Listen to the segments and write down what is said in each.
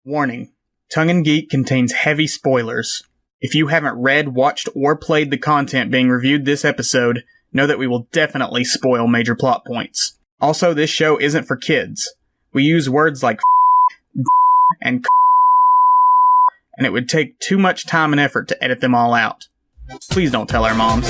Warning. Tongue and Geek contains heavy spoilers. If you haven't read, watched, or played the content being reviewed this episode, know that we will definitely spoil major plot points. Also, this show isn't for kids. We use words like and and it would take too much time and effort to edit them all out. Please don't tell our moms.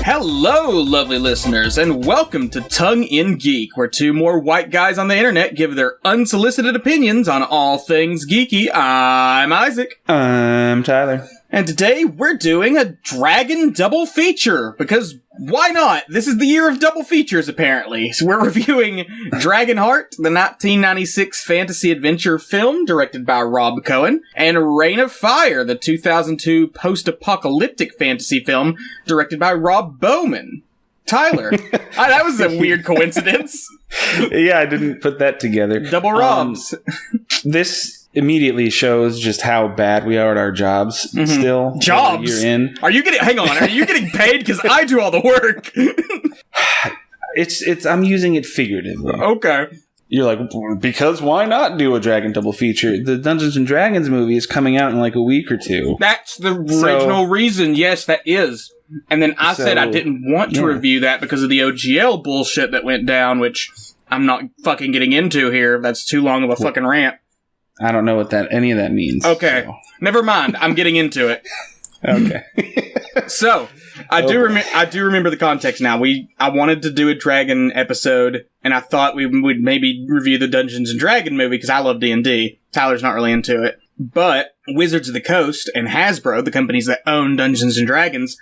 Hello, lovely listeners, and welcome to Tongue in Geek, where two more white guys on the internet give their unsolicited opinions on all things geeky. I'm Isaac. I'm Tyler. And today we're doing a Dragon double feature, because why not? This is the year of double features, apparently. So we're reviewing Dragonheart, the 1996 fantasy adventure film directed by Rob Cohen, and Reign of Fire, the 2002 post-apocalyptic fantasy film directed by Rob Bowman. Tyler. That was a weird coincidence. Yeah, I didn't put that together. Double Robs. This immediately shows just how bad we are at our jobs still. Jobs? You're in. Are you getting paid? Because I do all the work. I'm using it figuratively. Okay. You're like, because why not do a Dragon double feature? The Dungeons & Dragons movie is coming out in like a week or two. That's the original reason. Yes, that is. And then I said I didn't want to review that because of the OGL bullshit that went down, which I'm not fucking getting into here. That's too long of a fucking rant. I don't know what any of that means. Okay. So. Never mind. I'm getting into it. Okay. So, I do remember the context now. I wanted to do a Dragon episode, and I thought we would maybe review the Dungeons & Dragon movie, because I love D&D. Tyler's not really into it. But Wizards of the Coast and Hasbro, the companies that own Dungeons & Dragons,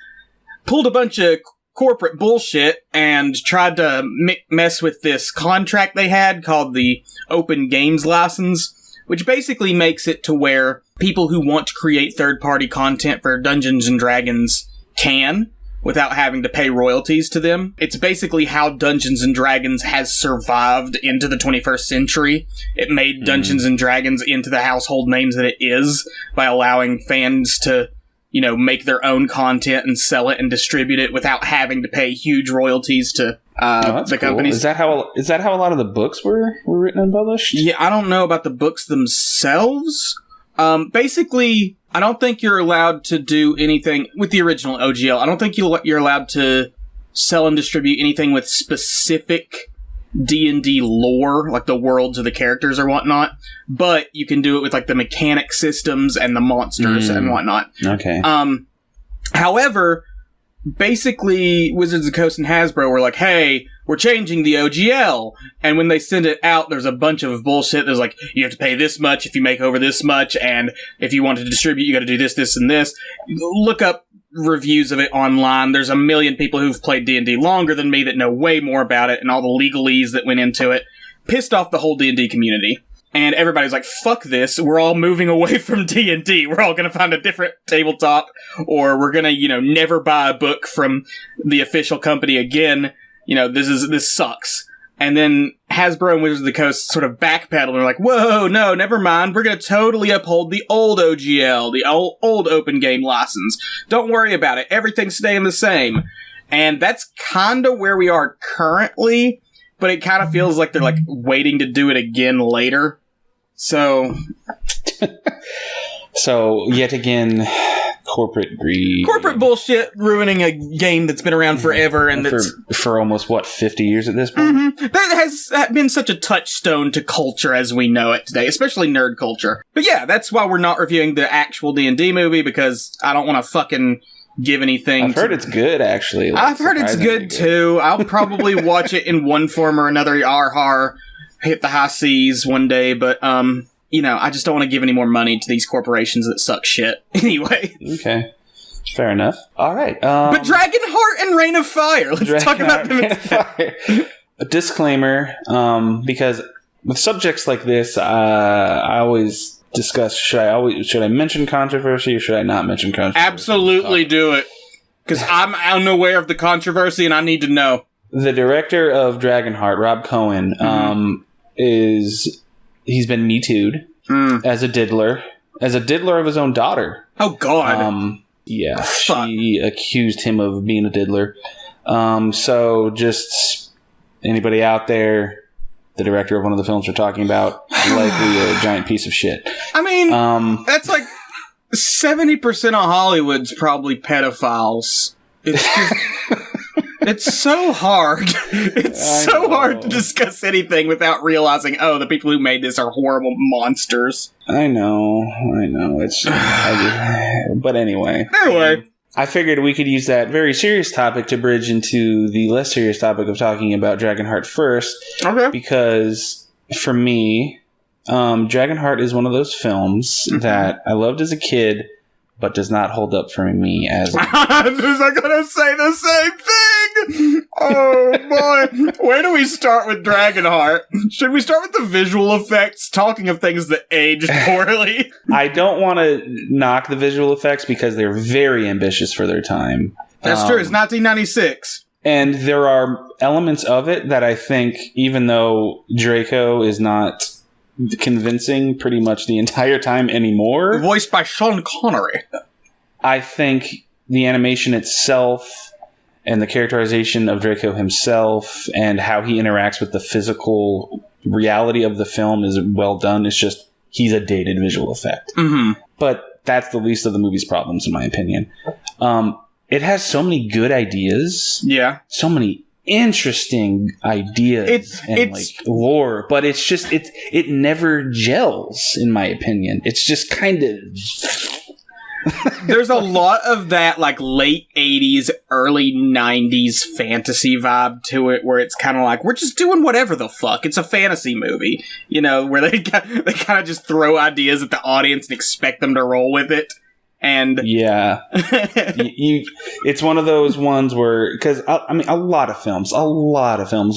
pulled a bunch of corporate bullshit and tried to mess with this contract they had called the Open Games License, which basically makes it to where people who want to create third-party content for Dungeons & Dragons can, without having to pay royalties to them. It's basically how Dungeons & Dragons has survived into the 21st century. It made Dungeons & Dragons into the household names that it is by allowing fans to, make their own content and sell it and distribute it without having to pay huge royalties to the companies. Is that how a lot of the books were written and published? Yeah, I don't know about the books themselves. Basically, I don't think you're allowed to do anything with the original OGL. I don't think you're allowed to sell and distribute anything with specific D&D lore, like the worlds of the characters or whatnot. But you can do it with like the mechanic systems and the monsters and whatnot. Okay. However, basically, Wizards of the Coast and Hasbro were like, hey, we're changing the OGL. And when they send it out, there's a bunch of bullshit. There's like, you have to pay this much if you make over this much. And if you want to distribute, you got to do this, this, and this. Look up reviews of it online. There's a million people who've played D&D longer than me that know way more about it and all the legalese that went into it. Pissed off the whole D&D community. And everybody's like, fuck this, we're all moving away from D&D. We're all going to find a different tabletop, or we're going to, never buy a book from the official company again. This sucks. And then Hasbro and Wizards of the Coast sort of backpedaled and were like, whoa, no, never mind. We're going to totally uphold the old OGL, the old open game license. Don't worry about it. Everything's staying the same. And that's kind of where we are currently, but it kind of feels like they're like waiting to do it again later. So yet again, corporate greed. Corporate bullshit ruining a game that's been around forever. And for almost, 50 years at this point? Mm-hmm. That has been such a touchstone to culture as we know it today, especially nerd culture. But yeah, that's why we're not reviewing the actual D&D movie, because I don't want to fucking give anything. I've heard it's good, actually. I've heard it's good, too. I'll probably watch it in one form or another. Hit the high seas one day, but I just don't want to give any more money to these corporations that suck shit. Anyway. Okay. Fair enough. All right. But Dragonheart and Reign of Fire. Let's talk about them instead. A disclaimer, because with subjects like this, I always discuss, should I mention controversy or should I not mention controversy? Absolutely do it. Because I'm unaware of the controversy and I need to know. The director of Dragonheart, Rob Cohen, he's been Me Too'd as a diddler of his own daughter. Oh, God. Yeah, she accused him of being a diddler. So just anybody out there, the director of one of the films we're talking about, likely a giant piece of shit. I mean, that's like 70% of Hollywood's probably pedophiles. It's just, it's so hard. It's so hard to discuss anything without realizing, oh, the people who made this are horrible monsters. I know. It's, but anyway. I figured we could use that very serious topic to bridge into the less serious topic of talking about Dragonheart first. Okay. Because for me, Dragonheart is one of those films that I loved as a kid, but does not hold up for me as I was going to say the same thing! Oh, boy. Where do we start with Dragonheart? Should we start with the visual effects, talking of things that aged poorly? I don't want to knock the visual effects because they're very ambitious for their time. That's true. It's 1996. And there are elements of it that I think, even though Draco is not convincing pretty much the entire time anymore. Voiced by Sean Connery. I think the animation itself and the characterization of Draco himself and how he interacts with the physical reality of the film is well done. It's just, he's a dated visual effect. Mm-hmm. But that's the least of the movie's problems, in my opinion. It has so many good ideas. Yeah. So many interesting ideas and like lore, but it's just it never gels, in my opinion. It's just kind of there's a lot of that like late 80s, early 90s fantasy vibe to it, where it's kind of like, we're just doing whatever the fuck. It's a fantasy movie, you know, where they kind of just throw ideas at the audience and expect them to roll with it. And yeah, it's one of those ones where, because I mean, a lot of films,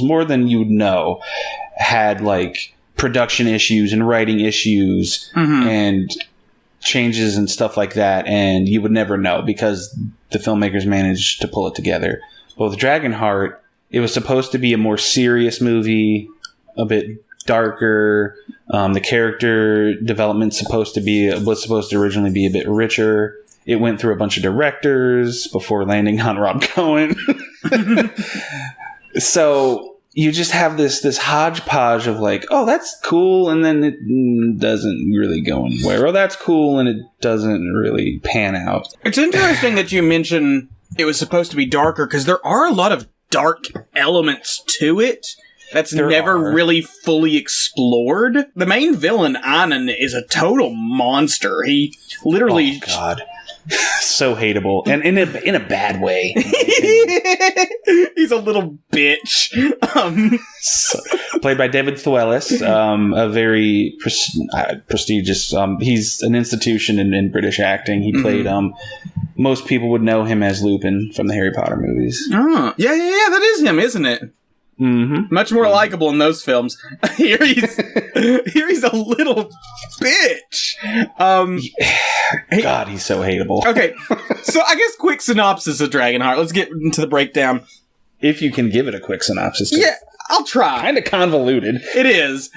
more than you'd know, had like production issues and writing issues and changes and stuff like that, and you would never know because the filmmakers managed to pull it together. But with Dragonheart, it was supposed to be a more serious movie, a bit darker. The character development was supposed to originally be a bit richer. It went through a bunch of directors before landing on Rob Cohen. So you just have this hodgepodge of like, oh, that's cool, and then it doesn't really go anywhere. Oh, that's cool, and it doesn't really pan out. It's interesting that you mention it was supposed to be darker, because there are a lot of dark elements to it. That's never really fully explored. The main villain, Anan, is a total monster. He literally... Oh, God. So hateable. And in a bad way. He's a little bitch. Played by David Thewlis, a very prestigious... he's an institution in British acting. He played... most people would know him as Lupin from the Harry Potter movies. Oh, yeah, that is him, isn't it? Mm-hmm. Much more likable in those films. Here he's a little bitch. God, he's so hateable. Okay, so I guess quick synopsis of Dragonheart. Let's get into the breakdown. If you can give it a quick synopsis. Yeah, I'll try. Kind of convoluted. It is.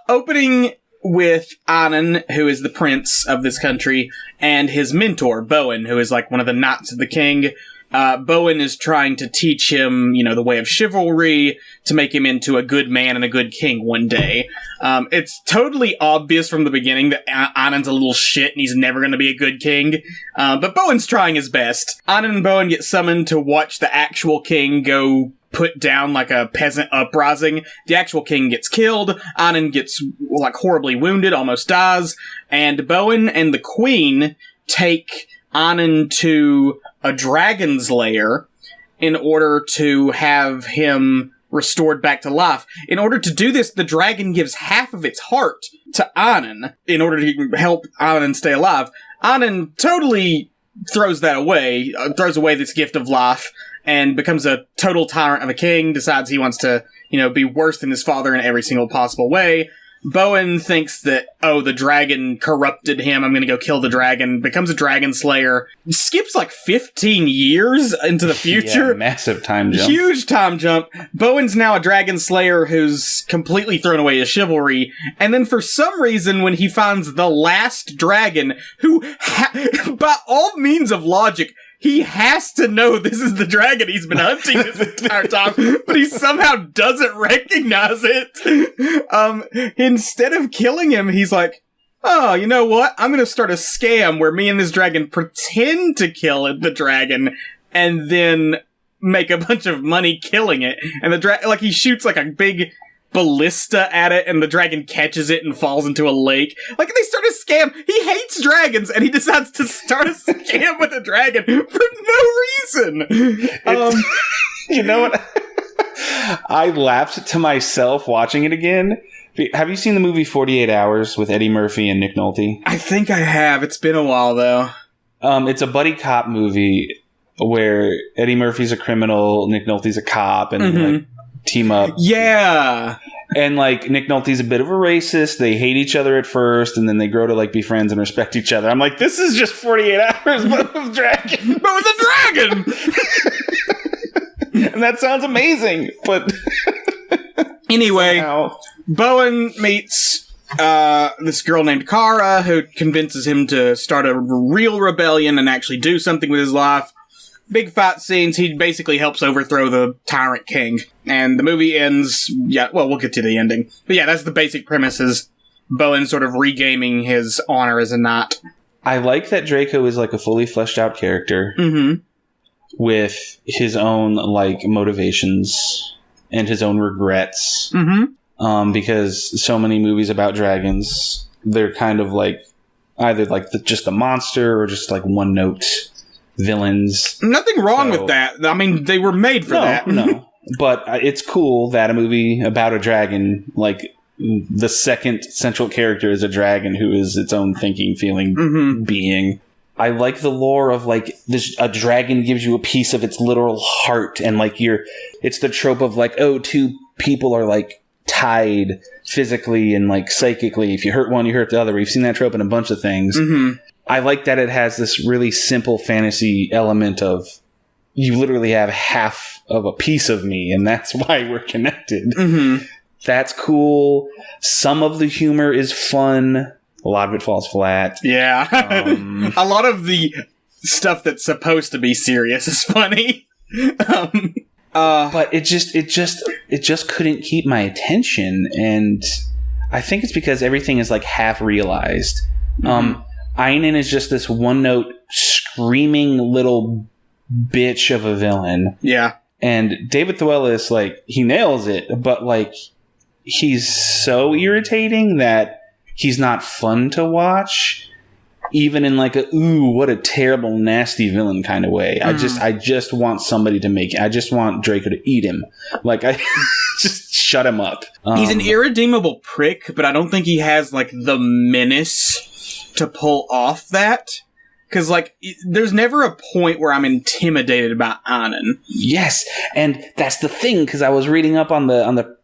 Opening with Anan, who is the prince of this country, and his mentor, Bowen, who is like one of the knights of the king. Bowen is trying to teach him, the way of chivalry to make him into a good man and a good king one day. It's totally obvious from the beginning that Anan's a little shit and he's never going to be a good king. But Bowen's trying his best. Anan and Bowen get summoned to watch the actual king go put down like a peasant uprising. The actual king gets killed. Anan gets like horribly wounded, almost dies. And Bowen and the queen take Anan to a dragon's lair in order to have him restored back to life. In order to do this, the dragon gives half of its heart to Anan in order to help Anan stay alive. Anan totally throws away this gift of life and becomes a total tyrant of a king, decides he wants to, be worse than his father in every single possible way. Bowen thinks that, the dragon corrupted him. I'm going to go kill the dragon. Becomes a dragon slayer. Skips like 15 years into the future. Yeah, massive time jump. Huge time jump. Bowen's now a dragon slayer who's completely thrown away his chivalry. And then for some reason, when he finds the last dragon, who, by all means of logic, he has to know this is the dragon he's been hunting this entire time, but he somehow doesn't recognize it. Instead of killing him, he's like, oh, you know what? I'm gonna start a scam where me and this dragon pretend to kill the dragon, and then make a bunch of money killing it. And he shoots like a big ballista at it, and the dragon catches it and falls into a lake. Like, they start a scam. He hates dragons, and he decides to start a scam with a dragon for no reason. You know what? I laughed to myself watching it again. Have you seen the movie 48 Hours with Eddie Murphy and Nick Nolte? I think I have. It's been a while, though. It's a buddy cop movie where Eddie Murphy's a criminal, Nick Nolte's a cop, and like team up. Yeah. And like Nick Nolte's a bit of a racist. They hate each other at first, and then they grow to like be friends and respect each other. I'm like, this is just 48 Hours, but with dragon. But with a dragon! And that sounds amazing, but anyway, somehow. Bowen meets this girl named Kara, who convinces him to start a real rebellion and actually do something with his life. Big fight scenes. He basically helps overthrow the Tyrant King. And the movie ends... we'll get to the ending. But yeah, that's the basic premise, is Bowen sort of regaming his honor as a knight. I like that Draco is like a fully fleshed out character with his own like motivations and his own regrets. Because so many movies about dragons, they're kind of like either like just a monster or just like one note villains. Nothing wrong with that. I mean, they were made for that. No. But it's cool that a movie about a dragon, like the second central character is a dragon who is its own thinking, feeling being. I like the lore of like this. A dragon gives you a piece of its literal heart, and like it's the trope of like, two people are like tied physically and like psychically. If you hurt one, you hurt the other. We've seen that trope in a bunch of things. I like that it has this really simple fantasy element of you literally have half of a piece of me, and that's why we're connected. That's cool. Some of the humor is fun. A lot of it falls flat. Yeah. A lot of the stuff that's supposed to be serious is funny. But it just couldn't keep my attention, and I think it's because everything is like half realized. Einan is just this one note screaming little bitch of a villain. Yeah. And David Thewlis, like, he nails it, but like he's so irritating that he's not fun to watch, even in like what a terrible, nasty villain kind of way. I just want somebody to make it. I just want Draco to eat him. Like, I just shut him up. He's an irredeemable prick, but I don't think he has like the menace to pull off that. Because, like, there's never a point where I'm intimidated by Einan. Yes, and that's the thing, because I was reading up on the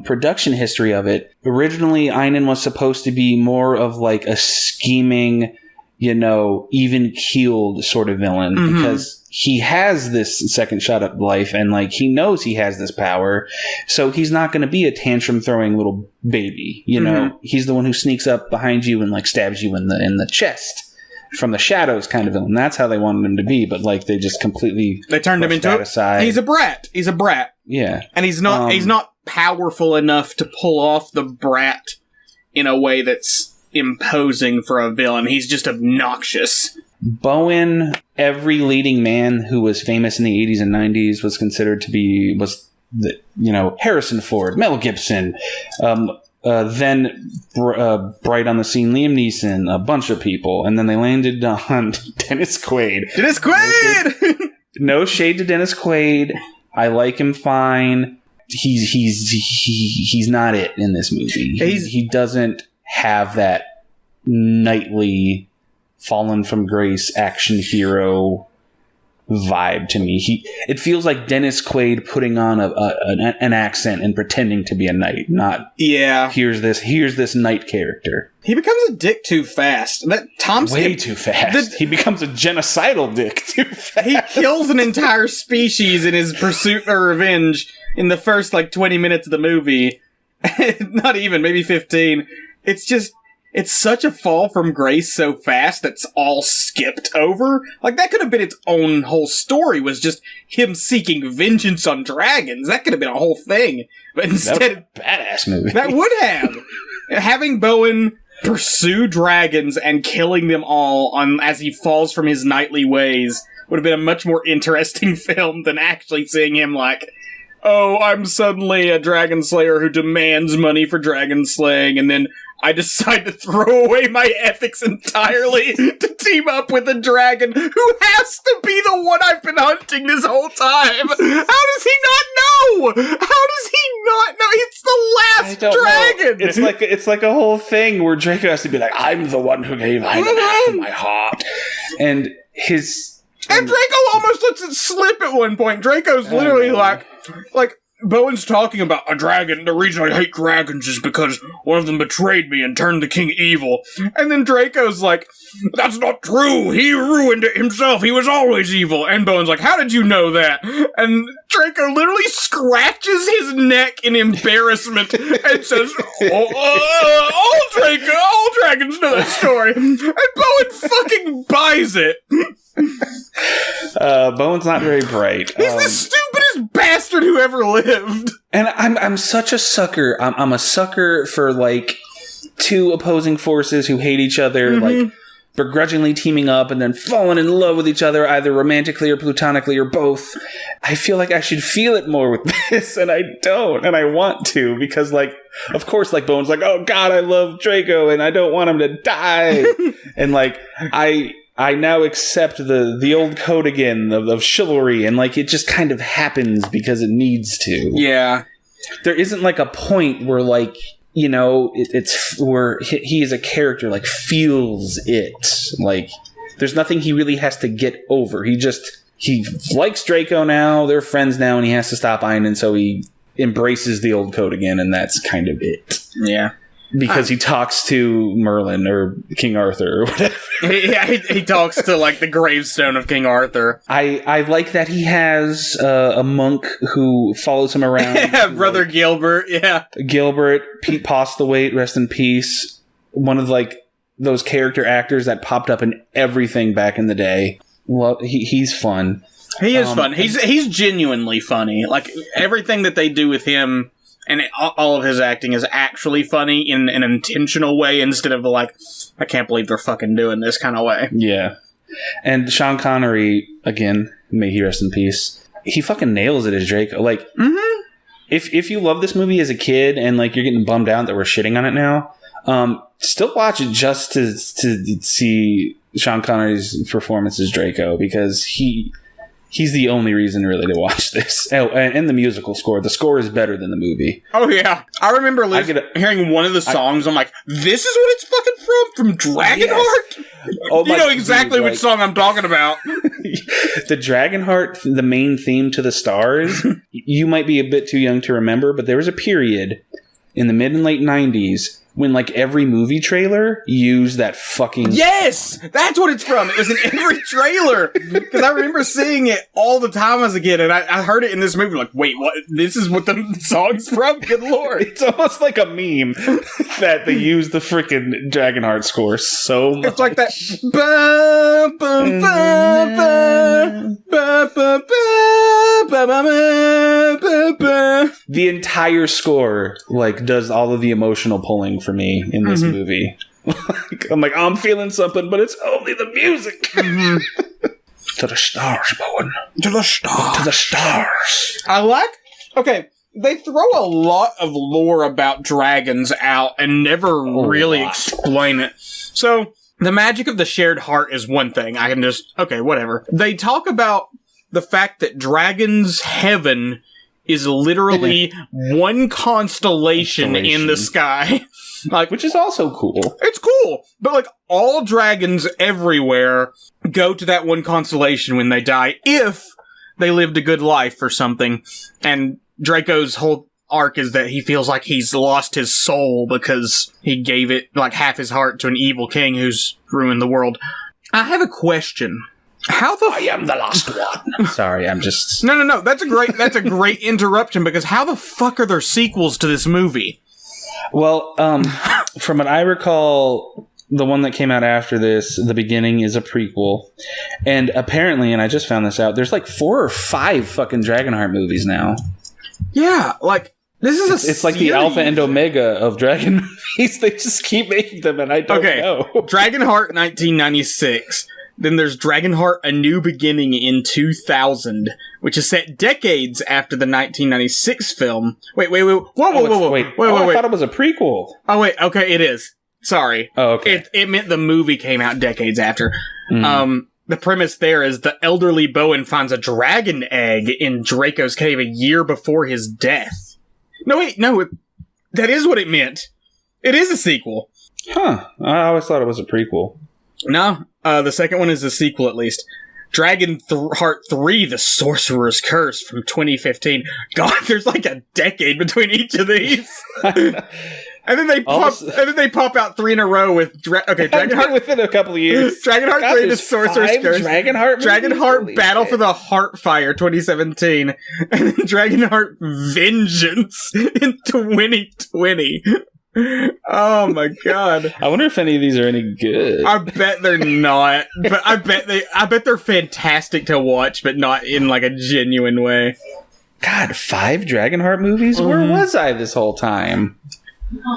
production history of it. Originally, Einan was supposed to be more of, like, a scheming, even-keeled sort of villain, because he has this second shot at life, and, like, he knows he has this power, so he's not going to be a tantrum-throwing little baby, He's the one who sneaks up behind you and, like, stabs you in the chest. From the shadows kind of villain. That's how they wanted him to be, but like they just completely turned him into aside. He's a brat. Yeah. And he's not powerful enough to pull off the brat in a way that's imposing for a villain. He's just obnoxious. Bowen, every leading man who was famous in the 80s and 90s was considered to be Harrison Ford, Mel Gibson, then bright on the scene, Liam Neeson, a bunch of people, and then they landed on Dennis Quaid. Dennis Quaid! No shade to Dennis Quaid. I like him fine. He's not it in this movie. He doesn't have that knightly, fallen from grace action hero vibe to me. It feels like Dennis Quaid putting on an accent and pretending to be a knight, not here's this knight character. He becomes a dick too fast. Way too fast. He becomes a genocidal dick too fast. He kills an entire species in his pursuit of revenge in the first 20 minutes of the movie. Not even, maybe 15. It's such a fall from grace so fast that's all skipped over. That could have been its own whole story, was just him seeking vengeance on dragons. That could have been a whole thing. But instead, badass movie. That would have. Having Bowen pursue dragons and killing them all as he falls from his knightly ways would have been a much more interesting film than actually seeing him oh, I'm suddenly a dragon slayer who demands money for dragon slaying, and then I decide to throw away my ethics entirely to team up with a dragon who has to be the one I've been hunting this whole time. How does he not know? How does he not know? It's the last dragon. Know. It's like a whole thing where Draco has to be like, I'm the one who gave Hyman half of my heart. And Draco almost lets it slip at one point. Draco's literally like Bowen's talking about a dragon. The reason I hate dragons is because one of them betrayed me and turned the king evil. And then Draco's like, that's not true. He ruined it himself. He was always evil. And Bowen's like, how did you know that? And Draco literally scratches his neck in embarrassment and says, all dragons know that story. And Bowen fucking buys it. Bowen's not very bright. He's the stupidest bastard who ever lived. And I'm such a sucker. I'm a sucker for two opposing forces who hate each other, begrudgingly teaming up and then falling in love with each other, either romantically or platonically or both. I feel like I should feel it more with this, and I don't, and I want to, because of course, Bowen's oh God, I love Draco and I don't want him to die. And I now accept the old code again of chivalry, and it just kind of happens because it needs to. Yeah. There isn't a point where it's where he is a character feels it. There's nothing he really has to get over. He likes Draco now, they're friends now, and he has to stop eyeing, and so he embraces the old code again, and that's kind of it. Yeah. Because he talks to Merlin or King Arthur or whatever. he talks to the gravestone of King Arthur. I like that he has a monk who follows him around. Yeah, Brother Gilbert. Yeah, Gilbert, Pete Postlewaite, rest in peace. One of those character actors that popped up in everything back in the day. Well, he's fun. He is fun. He's genuinely funny. Everything that they do with him. And all of his acting is actually funny in an intentional way instead of I can't believe they're fucking doing this kind of way. Yeah. And Sean Connery, again, may he rest in peace, he fucking nails it as Draco. If you love this movie as a kid and you're getting bummed out that we're shitting on it now, still watch it just to see Sean Connery's performance as Draco, because he's the only reason really to watch this. Oh, and the musical score. The score is better than the movie. Oh, yeah. I remember hearing one of the songs. I'm like, this is what it's fucking from Dragonheart? Yes. Oh, you know exactly which song I'm talking about. The Dragonheart, the main theme to the stars, you might be a bit too young to remember, but there was a period in the mid and late 90s when every movie trailer used that fucking... Yes! That's what it's from! It was in every trailer! Because I remember seeing it all the time as a kid, and I heard it in this movie, wait, what? This is what the song's from? Good lord. It's almost like a meme that they use the freaking Dragonheart score so much. It's like that... Ba, ba, ba, ba, ba, ba, ba, ba, ba, ba. The entire score, does all of the emotional pulling for me in this movie. I'm feeling something, but it's only the music. To the stars, Bowen. To the stars. To the stars. Okay, they throw a lot of lore about dragons out and never really explain it. So, the magic of the shared heart is one thing. I can just... Okay, whatever. They talk about the fact that dragons' heaven is literally one constellation in the sky. Like, which is also cool. It's cool, but like all dragons everywhere go to that one constellation when they die if they lived a good life or something. And Draco's whole arc is that he feels like he's lost his soul because he gave it like half his heart to an evil king who's ruined the world. I have a question. I am the last one. Sorry, I'm just... No. That's a great interruption, because how the fuck are there sequels to this movie? Well, from what I recall, the one that came out after this, The Beginning, is a prequel. And apparently, and I just found this out, there's like 4 or 5 fucking Dragonheart movies now. Yeah, like, this is it's like the alpha and omega of Dragon movies. They just keep making them, and I don't know. Dragonheart 1996. Then there's Dragonheart A New Beginning in 2000, which is set decades after the 1996 film. Wait. Whoa. Wait. I thought it was a prequel. Oh, wait. Okay, it is. Sorry. Oh, okay. It meant the movie came out decades after. The premise there is the elderly Bowen finds a dragon egg in Draco's cave a year before his death. No, that is what it meant. It is a sequel. Huh. I always thought it was a prequel. No, the second one is a sequel at least. Dragonheart 3, The Sorcerer's Curse from 2015. God, there's like a decade between each of these. And then they pop out 3 in a row with Dragonheart within a couple of years. Dragonheart 3, The Sorcerer's Curse. Dragonheart Battle for the Heartfire 2017. And then Dragonheart Vengeance in 2020. Oh my god. I wonder if any of these are any good. I bet they're not. But I bet they're fantastic to watch, but not in like a genuine way. God, 5 Dragonheart movies? Mm-hmm. Where was I this whole time?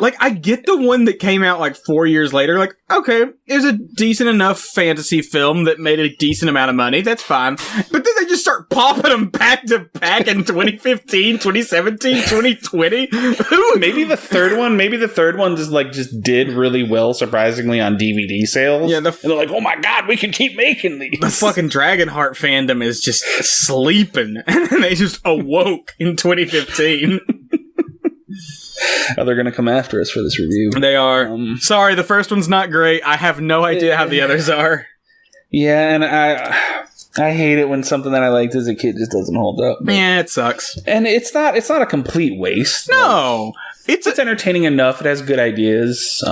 Like, I get the one that came out like 4 years later. Like, okay, it was a decent enough fantasy film that made a decent amount of money. That's fine. But then they just start popping them back to back in 2015, 2017, 2020. Maybe the third one just did really well, surprisingly, on DVD sales. Yeah, and they're like, oh my god, we can keep making these. The fucking Dragonheart fandom is just sleeping. And they just awoke in 2015. Oh, they're going to come after us for this review. They are. Sorry, the first one's not great. I have no idea how the others are. Yeah, and I hate it when something that I liked as a kid just doesn't hold up. Yeah, it sucks. And it's not a complete waste. No. It's entertaining enough. It has good ideas.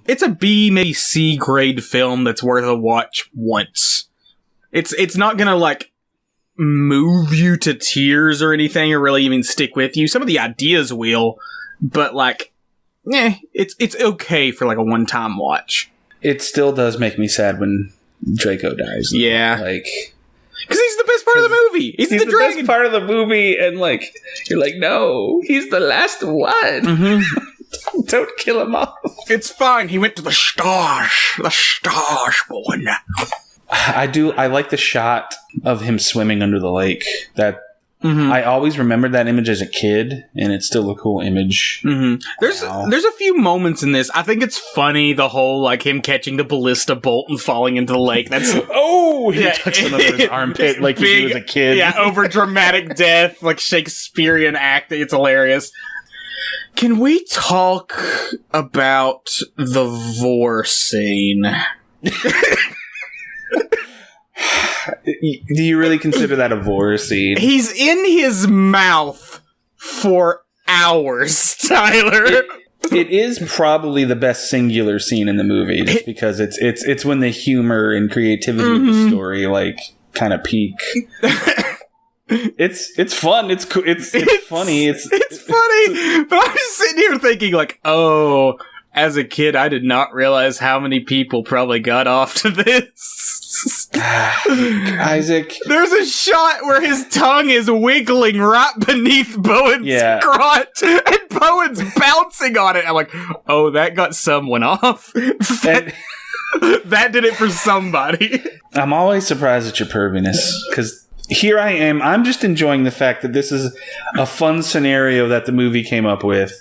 It's a B, maybe C grade film that's worth a watch once. It's not going to, like, move you to tears or anything, or really even stick with you. Some of the ideas will. But, like, it's okay for, like, a one-time watch. It still does make me sad when Draco dies. Though. Yeah. Like... Because he's the best part of the movie! He's the best part of the movie, and, like, you're like, no, he's the last one! Mm-hmm. Don't kill him off. It's fine, he went to the stars one. I like the shot of him swimming under the lake. That... Mm-hmm. I always remembered that image as a kid, and it's still a cool image. Mm-hmm. There's a few moments in this. I think it's funny, the whole, like, him catching the ballista bolt and falling into the lake. That's he touched him under his armpit like he was a kid. Yeah, over dramatic death, like Shakespearean acting. It's hilarious. Can we talk about the vor scene? Do you really consider that a vor scene? He's in his mouth for hours, Tyler. It is probably the best singular scene in the movie, just because it's when the humor and creativity of the story like kind of peak. It's fun. It's cool. It's funny. It's funny. But I'm just sitting here thinking like, oh, as a kid, I did not realize how many people probably got off to this. Isaac. There's a shot where his tongue is wiggling right beneath Bowen's crotch, and Bowen's bouncing on it. I'm like, oh, that got someone off. That did it for somebody. I'm always surprised at your perviness, because here I am. I'm just enjoying the fact that this is a fun scenario that the movie came up with,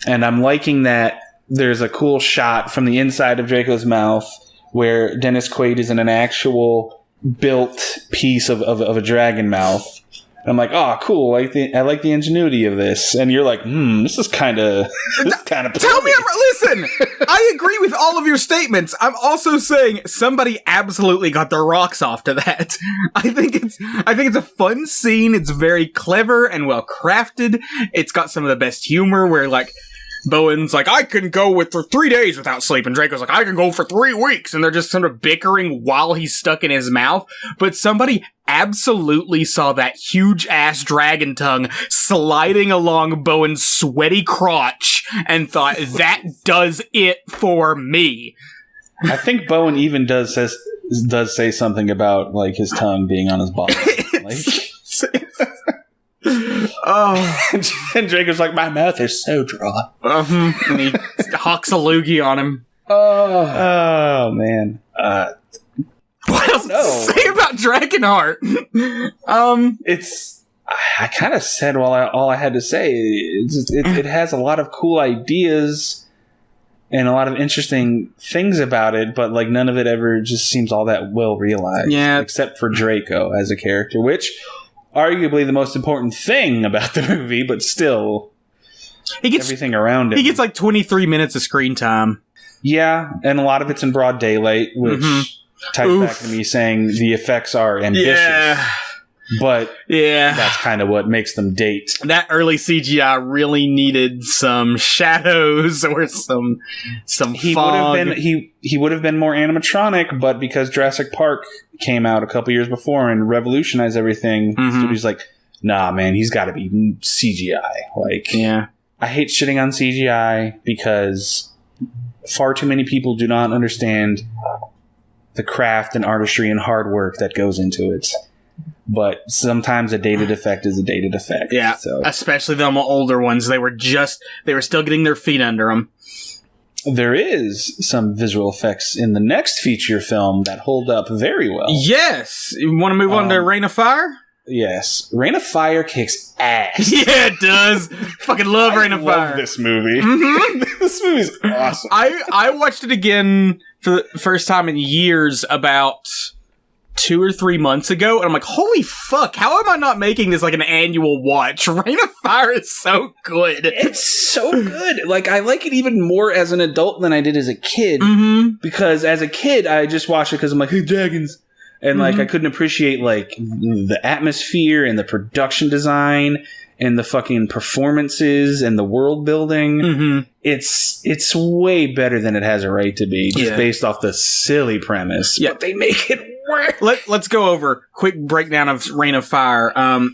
and I'm liking that there's a cool shot from the inside of Draco's mouth where Dennis Quaid is in an actual built piece of a dragon mouth. I'm like, oh, cool. I like the ingenuity of this. And you're like, this is kind of Tell me, listen, I agree with all of your statements. I'm also saying somebody absolutely got their rocks off to that. I think it's a fun scene. It's very clever and well crafted. It's got some of the best humor where, like, Bowen's like, I can go for 3 days without sleep, and Draco's like, I can go for 3 weeks, and they're just sort of bickering while he's stuck in his mouth. But somebody absolutely saw that huge-ass dragon tongue sliding along Bowen's sweaty crotch and thought, that does it for me. I think Bowen even does say something about, like, his tongue being on his body. Oh, and Draco's like, my mouth is so dry. And he hawks a loogie on him. Oh man. What else to say about Dragonheart? I kind of said all I had to say. It has a lot of cool ideas and a lot of interesting things about it, but like none of it ever just seems all that well realized. Yeah, except for Draco as a character, which arguably the most important thing about the movie, but still, everything around it. He gets like 23 minutes of screen time. Yeah, and a lot of it's in broad daylight, which ties back to me saying the effects are ambitious. Yeah. But that's kind of what makes them date. That early CGI really needed some shadows or some fog. He would have been more animatronic, but because Jurassic Park came out a couple years before and revolutionized everything, the studio's like, nah, man, he's got to be CGI. Like, I hate shitting on CGI because far too many people do not understand the craft and artistry and hard work that goes into it. But sometimes a dated effect is a dated effect. Yeah, so. Especially the older ones. They were still getting their feet under them. There is some visual effects in the next feature film that hold up very well. Yes! You want to move on to Reign of Fire? Yes. Reign of Fire kicks ass. Yeah, it does. Fucking love Reign of Fire. I love this movie. This movie's awesome. I watched it again for the first time in years about 2 or 3 months ago, and I'm like, holy fuck, how am I not making this like an annual watch? Reign of Fire is so good. It's so good. Like, I like it even more as an adult than I did as a kid, because as a kid, I just watched it because I'm like, hey, dragons. And like, I couldn't appreciate like the atmosphere and the production design and the fucking performances and the world building. It's way better than it has a right to be, just based off the silly premise. But they make it work. Let's go over quick breakdown of Reign of Fire.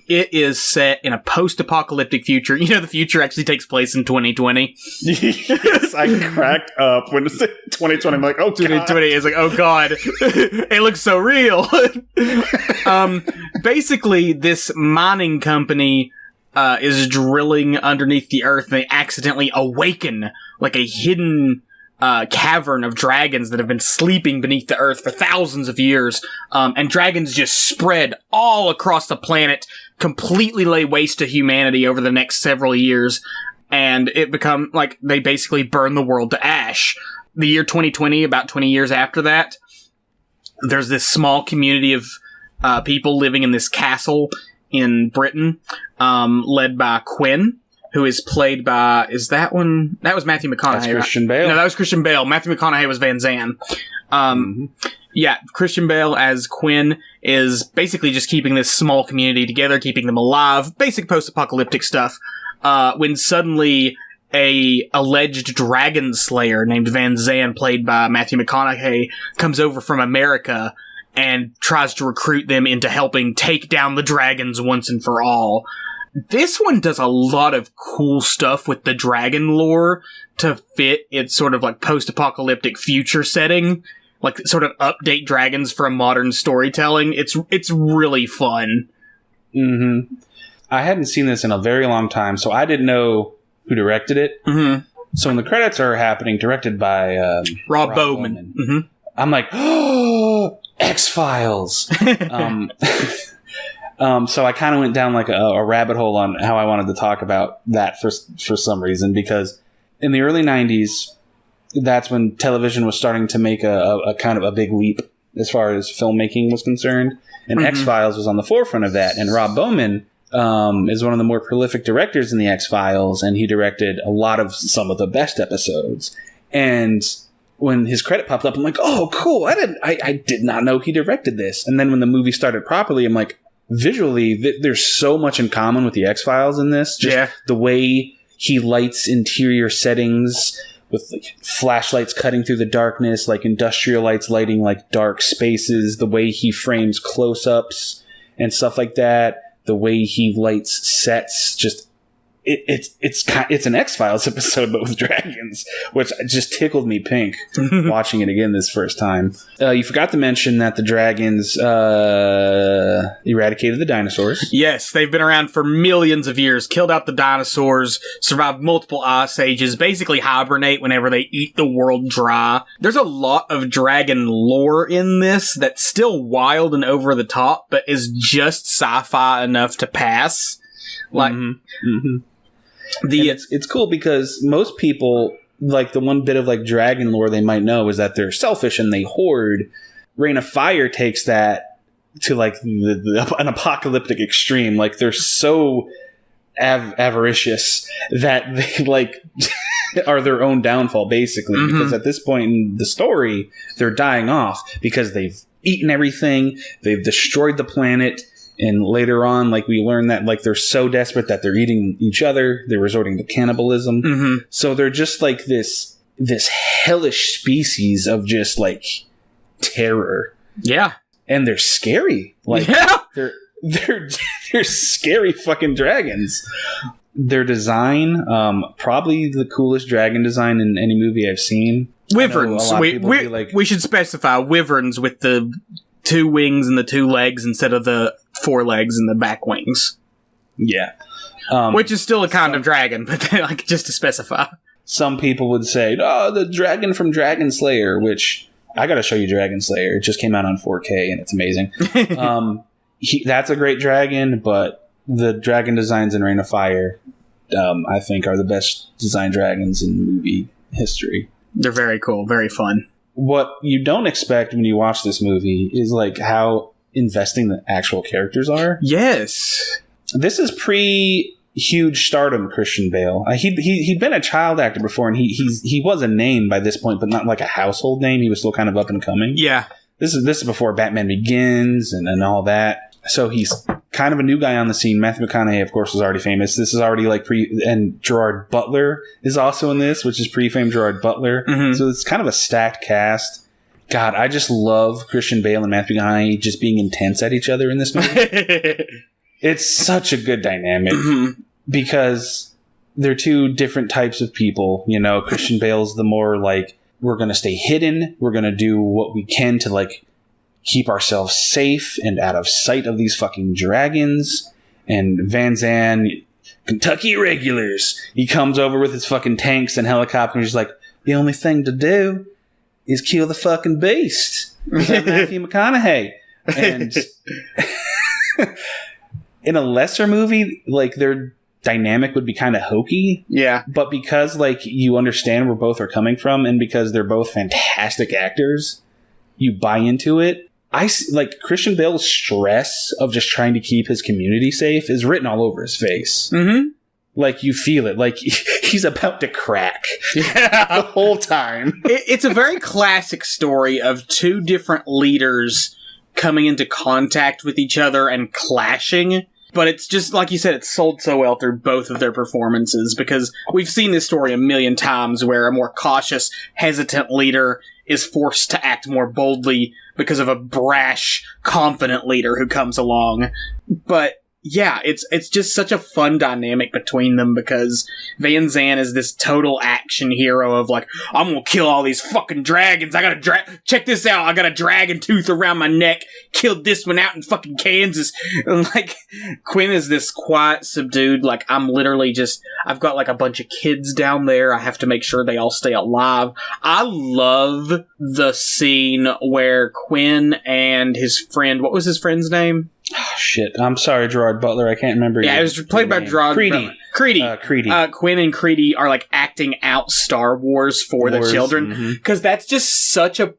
It is set in a post-apocalyptic future. You know, the future actually takes place in 2020. Yes, I cracked up when it said 2020. I'm like, oh, 2020 is like, oh god, it looks so real. Basically, this mining company is drilling underneath the earth, and they accidentally awaken like a hidden cavern of dragons that have been sleeping beneath the earth for thousands of years. And dragons just spread all across the planet, completely lay waste to humanity over the next several years. And it become like they basically burn the world to ash. The year 2020, about 20 years after that, there's this small community of people living in this castle in Britain, led by Quinn, who is played by, that was Matthew McConaughey. That's Christian Bale. No, that was Christian Bale. Matthew McConaughey was Van Zandt. Yeah, Christian Bale as Quinn is basically just keeping this small community together, keeping them alive, basic post-apocalyptic stuff, when suddenly a alleged dragon slayer named Van Zandt, played by Matthew McConaughey, comes over from America and tries to recruit them into helping take down the dragons once and for all. This one does a lot of cool stuff with the dragon lore to fit its sort of like post-apocalyptic future setting, like sort of update dragons for a modern storytelling. It's really fun. I hadn't seen this in a very long time, so I didn't know who directed it. So when the credits are happening, directed by Rob Bowman. I'm like, oh, X-Files. So I kind of went down like a rabbit hole on how I wanted to talk about that for some reason, because in the early 90s, that's when television was starting to make a kind of a big leap as far as filmmaking was concerned. And X-Files was on the forefront of that. And Rob Bowman is one of the more prolific directors in the X-Files, and he directed a lot of some of the best episodes. And when his credit popped up, I'm like, oh, cool. I did not know he directed this. And then when the movie started properly, I'm like, visually, there's so much in common with the X-Files in this. Just the way he lights interior settings with like flashlights cutting through the darkness, like industrial lights lighting like dark spaces, the way he frames close-ups and stuff like that, the way he lights sets, just it's an X-Files episode, but with dragons, which just tickled me pink watching it again this first time. You forgot to mention that the dragons eradicated the dinosaurs. Yes, they've been around for millions of years, killed out the dinosaurs, survived multiple ice ages, basically hibernate whenever they eat the world dry. There's a lot of dragon lore in this that's still wild and over the top, but is just sci-fi enough to pass. Like, it's cool because most people, like, the one bit of like dragon lore they might know is that they're selfish and they hoard. Reign of Fire takes that to like an apocalyptic extreme. Like, they're so avaricious that they like are their own downfall, basically. Because at this point in the story, they're dying off because they've eaten everything, they've destroyed the planet. And later on, like, we learn that, like, they're so desperate that they're eating each other. They're resorting to cannibalism. So they're just, like, this hellish species of just, like, terror. Yeah. And they're scary. Like, they're scary fucking dragons. Their design, probably the coolest dragon design in any movie I've seen. Wyverns. We should specify wyverns with the 2 wings and the 2 legs instead of the 4 legs and the back wings. Yeah. Which is still a kind of dragon, but like, just to specify. Some people would say, oh, the dragon from Dragon Slayer, which I gotta show you Dragon Slayer. It just came out on 4K and it's amazing. That's a great dragon, but the dragon designs in Reign of Fire, I think, are the best designed dragons in movie history. They're very cool, very fun. What you don't expect when you watch this movie is like how investing the actual characters are. Yes. This is pre-huge stardom Christian Bale. He'd been a child actor before, and he was a name by this point, but not like a household name. He was still kind of up and coming. Yeah. This is before Batman Begins and all that. So he's kind of a new guy on the scene. Matthew McConaughey, of course, was already famous. This is already like and Gerard Butler is also in this, which is pre-famed Gerard Butler. So it's kind of a stacked cast. God, I just love Christian Bale and Matthew McConaughey just being intense at each other in this movie. It's such a good dynamic because they're 2 different types of people. You know, Christian Bale's the more like, we're going to stay hidden. We're going to do what we can to like keep ourselves safe and out of sight of these fucking dragons. And Van Zandt, Kentucky regulars, he comes over with his fucking tanks and helicopters. He's like, the only thing to do is kill the fucking beast. Is that Matthew McConaughey? And in a lesser movie, like, their dynamic would be kind of hokey. Yeah. But because, like, you understand where both are coming from, and because they're both fantastic actors, you buy into it. Like, Christian Bale's stress of just trying to keep his community safe is written all over his face. Like, you feel it. Like, he's about to crack the whole time. It's a very classic story of 2 different leaders coming into contact with each other and clashing. But it's just, like you said, it's sold so well through both of their performances, because we've seen this story a million times where a more cautious, hesitant leader is forced to act more boldly because of a brash, confident leader who comes along. But yeah, it's just such a fun dynamic between them, because Van Zandt is this total action hero of like, I'm gonna kill all these fucking dragons. I gotta check this out. I got a dragon tooth around my neck. Killed this one out in fucking Kansas. And like, Quinn is this quiet, subdued, like, I'm literally just, I've got like a bunch of kids down there. I have to make sure they all stay alive. I love the scene where Quinn and his friend, what was his friend's name? Oh, shit. I'm sorry, Gerard Butler. I can't remember. Yeah, it was played by Gerard Creedy. Creedy. Quinn and Creedy are like acting out Star Wars for the children. Because that's just such a...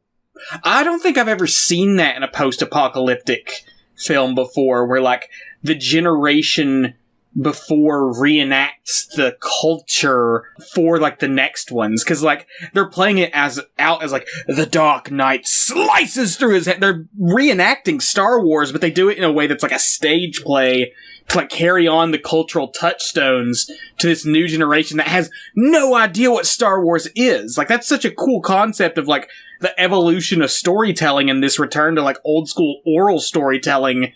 I don't think I've ever seen that in a post-apocalyptic film before where, like, the generation before reenacts the culture for, like, the next ones. Because, like, they're playing it as like, the Dark Knight slices through his head. They're reenacting Star Wars, but they do it in a way that's like a stage play to, like, carry on the cultural touchstones to this new generation that has no idea what Star Wars is. Like, that's such a cool concept of, like, the evolution of storytelling and this return to, like, old school oral storytelling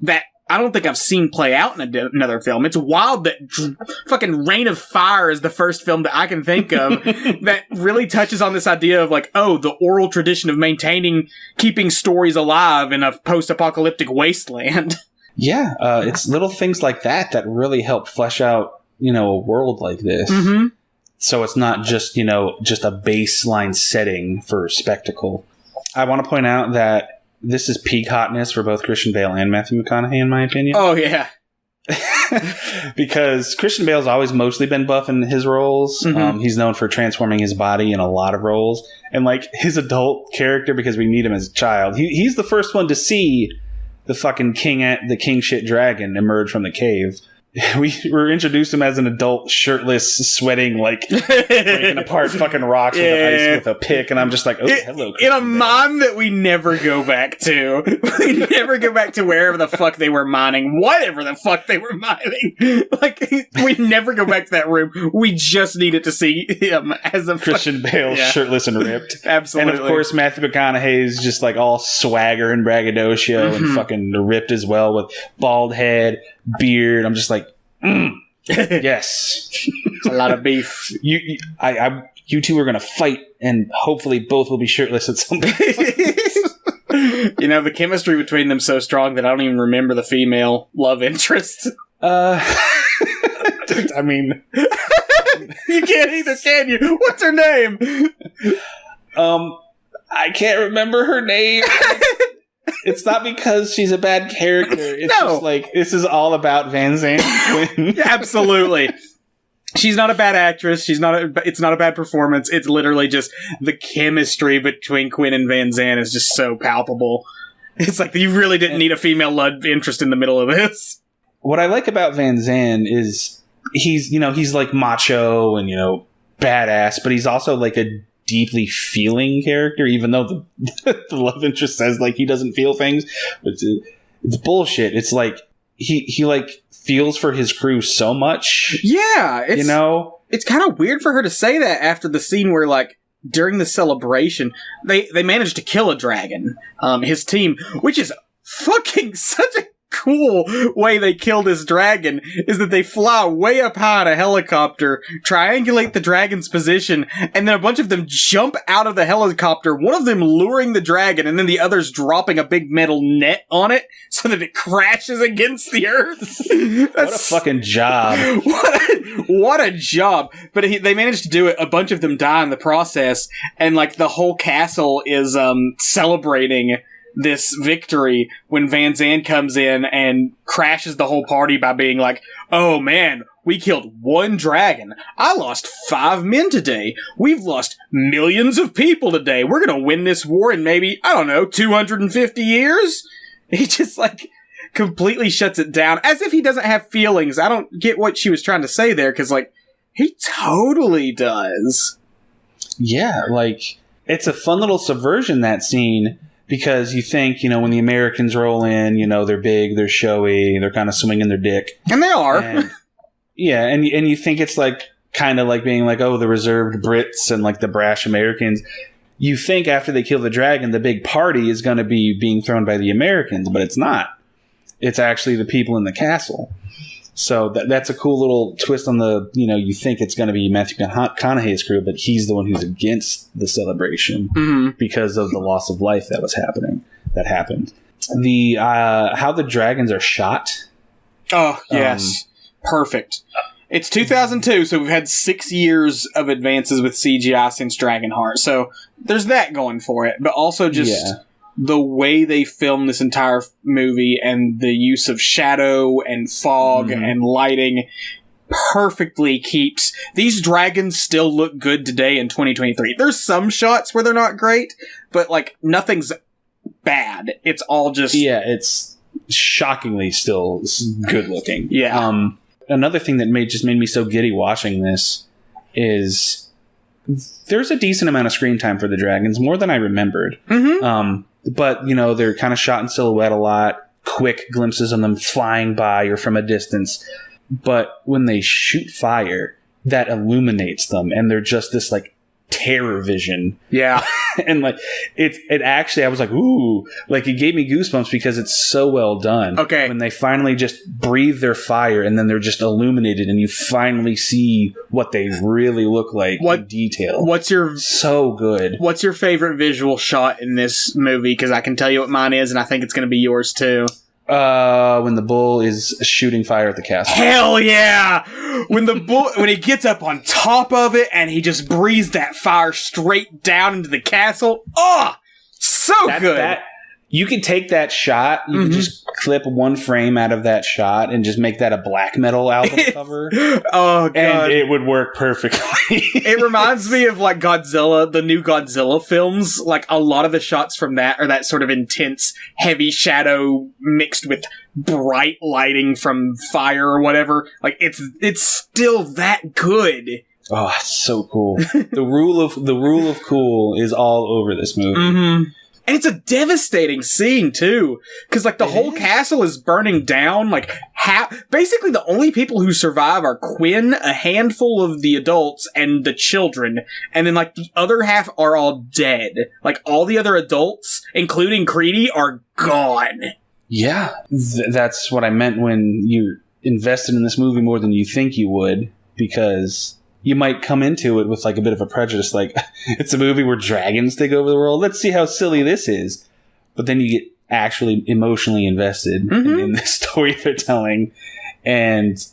that I don't think I've seen play out in another film. It's wild that fucking Reign of Fire is the first film that I can think of that really touches on this idea of, like, oh, the oral tradition of keeping stories alive in a post-apocalyptic wasteland. Yeah, it's little things like that that really help flesh out, a world like this. Mm-hmm. So it's not just, just a baseline setting for spectacle. I want to point out that this is peak hotness for both Christian Bale and Matthew McConaughey, in my opinion. Oh, yeah. Because Christian Bale's always mostly been buff in his roles. Mm-hmm. He's known for transforming his body in a lot of roles. And, like, his adult character, because we meet him as a child, he's the first one to see the fucking king shit dragon emerge from the cave. We were introduced him as an adult, shirtless, sweating, like, breaking apart fucking rocks with ice with a pick, and I'm just like, oh, hello, Christian in a mine that we never go back to. We never go back to wherever the fuck they were mining, whatever the fuck they were mining. Like, we never go back to that room. We just needed to see him as a Christian Bale, shirtless and ripped. Absolutely. And of course, Matthew McConaughey's just, like, all swagger and braggadocio and fucking ripped as well with bald head, beard. I'm just like, yes. It's a lot of beef. You two are going to fight, and hopefully both will be shirtless at some point. The chemistry between them so strong that I don't even remember the female love interest. I mean... You can't either, can you? What's her name? I can't remember her name. It's not because she's a bad character. It's just like, this is all about Van Zandt Quinn. Yeah, absolutely. She's not a bad actress. It's not a bad performance. It's literally just the chemistry between Quinn and Van Zandt is just so palpable. It's like you really didn't need a female love interest in the middle of this. What I like about Van Zandt is he's like macho and, badass, but he's also like a deeply feeling character, even though the love interest says, like, he doesn't feel things. It's bullshit. It's like he like feels for his crew so much. Yeah, it's kind of weird for her to say that after the scene where, like, during the celebration they managed to kill a dragon, his team, which is fucking such a cool way they kill this dragon, is that they fly way up high in a helicopter, triangulate the dragon's position, and then a bunch of them jump out of the helicopter, one of them luring the dragon, and then the others dropping a big metal net on it so that it crashes against the earth. What a fucking job. What a job. But they managed to do it. A bunch of them die in the process, and, like, the whole castle is celebrating this victory when Van Zandt comes in and crashes the whole party by being like, oh man, we killed one dragon. I lost 5 men today. We've lost millions of people today. We're gonna win this war in maybe, 250 years? He just, like, completely shuts it down as if he doesn't have feelings. I don't get what she was trying to say there, because, like, he totally does. Yeah, like, it's a fun little subversion, that scene. Because you think, when the Americans roll in, they're big, they're showy, they're kind of swinging their dick. And they are. And you think it's like, kind of like being like, oh, the reserved Brits and, like, the brash Americans. You think after they kill the dragon, the big party is going to be being thrown by the Americans, but it's not. It's actually the people in the castle. So that's a cool little twist on the, you think it's going to be Matthew McConaughey's crew, but he's the one who's against the celebration because of the loss of life that happened. The how the dragons are shot. Oh, yes. Perfect. It's 2002, so we've had 6 years of advances with CGI since Dragonheart. So there's that going for it, but also just the way they film this entire movie and the use of shadow and fog and lighting perfectly keeps these dragons still look good today in 2023. There's some shots where they're not great, but, like, nothing's bad. It's all just shockingly still good looking. Yeah. Another thing that made me so giddy watching this is there's a decent amount of screen time for the dragons, more than I remembered. Mm-hmm. But, you know, they're kind of shot in silhouette a lot, quick glimpses of them flying by or from a distance. But when they shoot fire, that illuminates them, and they're just this, like, terror vision. Yeah. And, like, it actually, I was like, ooh, like, it gave me goosebumps because it's so well done. Okay. When they finally just breathe their fire, and then they're just illuminated, and you finally see what they really look like in detail. So good. What's your favorite visual shot in this movie? Because I can tell you what mine is, and I think it's going to be yours, too. When the bull is shooting fire at the castle. Hell yeah! When he gets up on top of it and he just breathes that fire straight down into the castle. Oh, so good. You could take that shot, you could just clip one frame out of that shot and just make that a black metal album cover. Oh, God. And it would work perfectly. It reminds me of, like, Godzilla, the new Godzilla films. Like, a lot of the shots from that are that sort of intense, heavy shadow mixed with bright lighting from fire or whatever. Like, it's still that good. Oh, it's so cool. The rule of cool is all over this movie. Mm-hmm. And it's a devastating scene, too. Because, like, the whole castle is burning down. Like, basically the only people who survive are Quinn, a handful of the adults, and the children. And then, like, the other half are all dead. Like, all the other adults, including Creedy, are gone. Yeah. That's what I meant when you invested in this movie more than you think you would. Because you might come into it with, like, a bit of a prejudice, like, it's a movie where dragons take over the world. Let's see how silly this is. But then you get actually emotionally invested in the story they're telling. And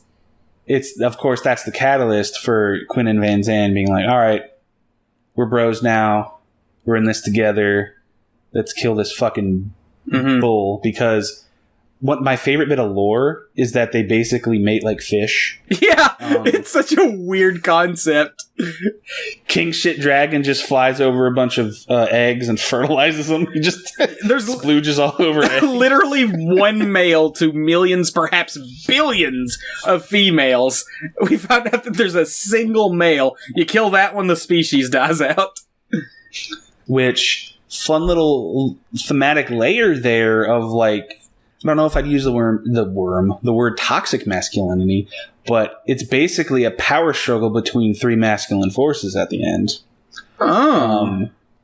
it's, of course, that's the catalyst for Quinn and Van Zandt being like, all right, we're bros now. We're in this together. Let's kill this fucking bull. Because what my favorite bit of lore is that they basically mate like fish. Yeah, it's such a weird concept. King shit dragon just flies over a bunch of eggs and fertilizes them. He just there's splooges all over eggs. Literally one male to millions, perhaps billions of females. We found out that there's a single male. You kill that one, the species dies out. Which, fun little thematic layer there of, like, I don't know if I'd use the word toxic masculinity, but it's basically a power struggle between three masculine forces at the end.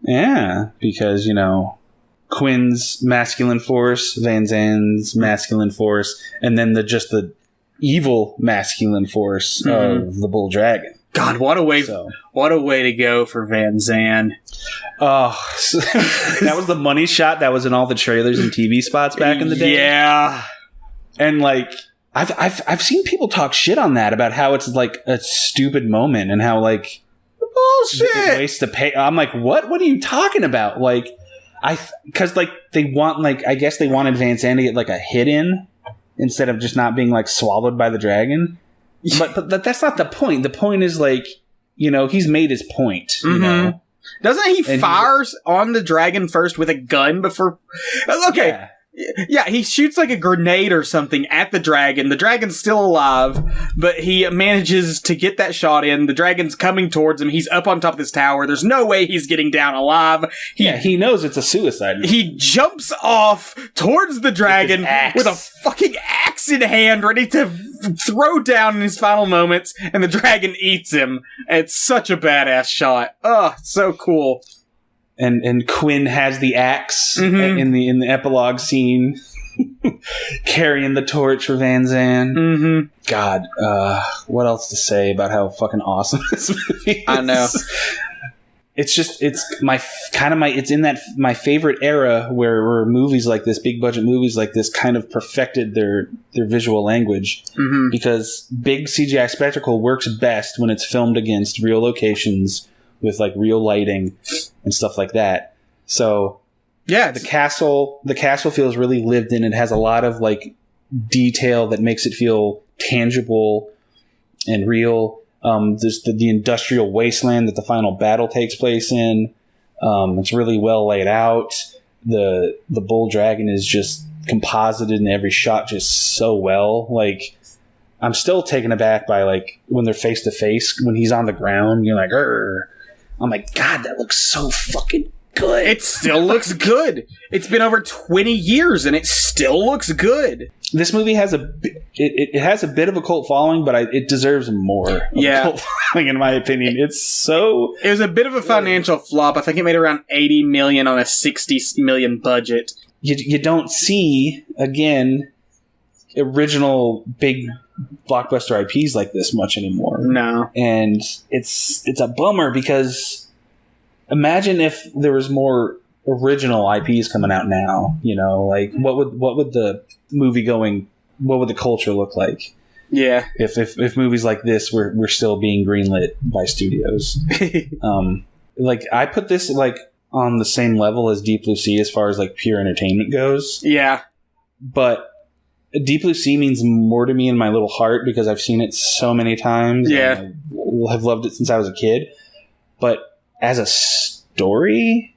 Yeah, because, you know, Quinn's masculine force, Van Zandt's masculine force, and then the evil masculine force of the bull dragon. God, what a way to go for Van Zandt. Oh, that was the money shot that was in all the trailers and TV spots back in the day. Yeah. And, like, I've seen people talk shit on that about how it's, like, a stupid moment and how, like, bullshit. Waste to pay. I'm like, what are you talking about? Like, because, like, they want, like, I guess they wanted Van Zandt to get, like, a hit in instead of just not being, like, swallowed by the dragon. But that's not the point. The point is, like, you know, he's made his point, you know? Doesn't he fires on the dragon first with a gun before... Okay. Yeah, he shoots like a grenade or something at the dragon. The dragon's still alive, but he manages to get that shot in. The dragon's coming towards him. He's up on top of this tower. There's no way he's getting down alive. He knows it's a suicide. He jumps off towards the dragon with a fucking axe in hand, ready to throw down in his final moments, and the dragon eats him. It's such a badass shot. Oh, so cool. And Quinn has the axe in the epilogue scene, carrying the torch for Van Zandt. God, what else to say about how fucking awesome this movie is? I know. It's in that my favorite era where movies like this, big budget movies like this, kind of perfected their visual language. Because big CGI spectacle works best when it's filmed against real locations with, like, real lighting and stuff like that. So yeah, the castle feels really lived in. It has a lot of, like, detail that makes it feel tangible and real. There's the industrial wasteland that the final battle takes place in. It's really well laid out. The bull dragon is just composited in every shot just so well. Like, I'm still taken aback by, like, when they're face to face, when he's on the ground, you're like, "Grr." I'm like, God, that looks so fucking good. It still looks good. It's been over 20 years and it still looks good. This movie has it has a bit of a cult following, but it deserves more of a cult following, in my opinion. It was a bit of a financial flop. I think it made around $80 million on a $60 million budget. You don't see, again, original big blockbuster IPs like this much anymore. No. And it's a bummer, because imagine if there was more original IPs coming out now, you know, like what would the what would the culture look like? Yeah. If movies like this were still being greenlit by studios. Like, I put this like on the same level as Deep Blue Sea as far as like pure entertainment goes. Yeah. But Deep Blue Sea means more to me in my little heart because I've seen it so many times. Yeah. And I have loved it since I was a kid. But as a story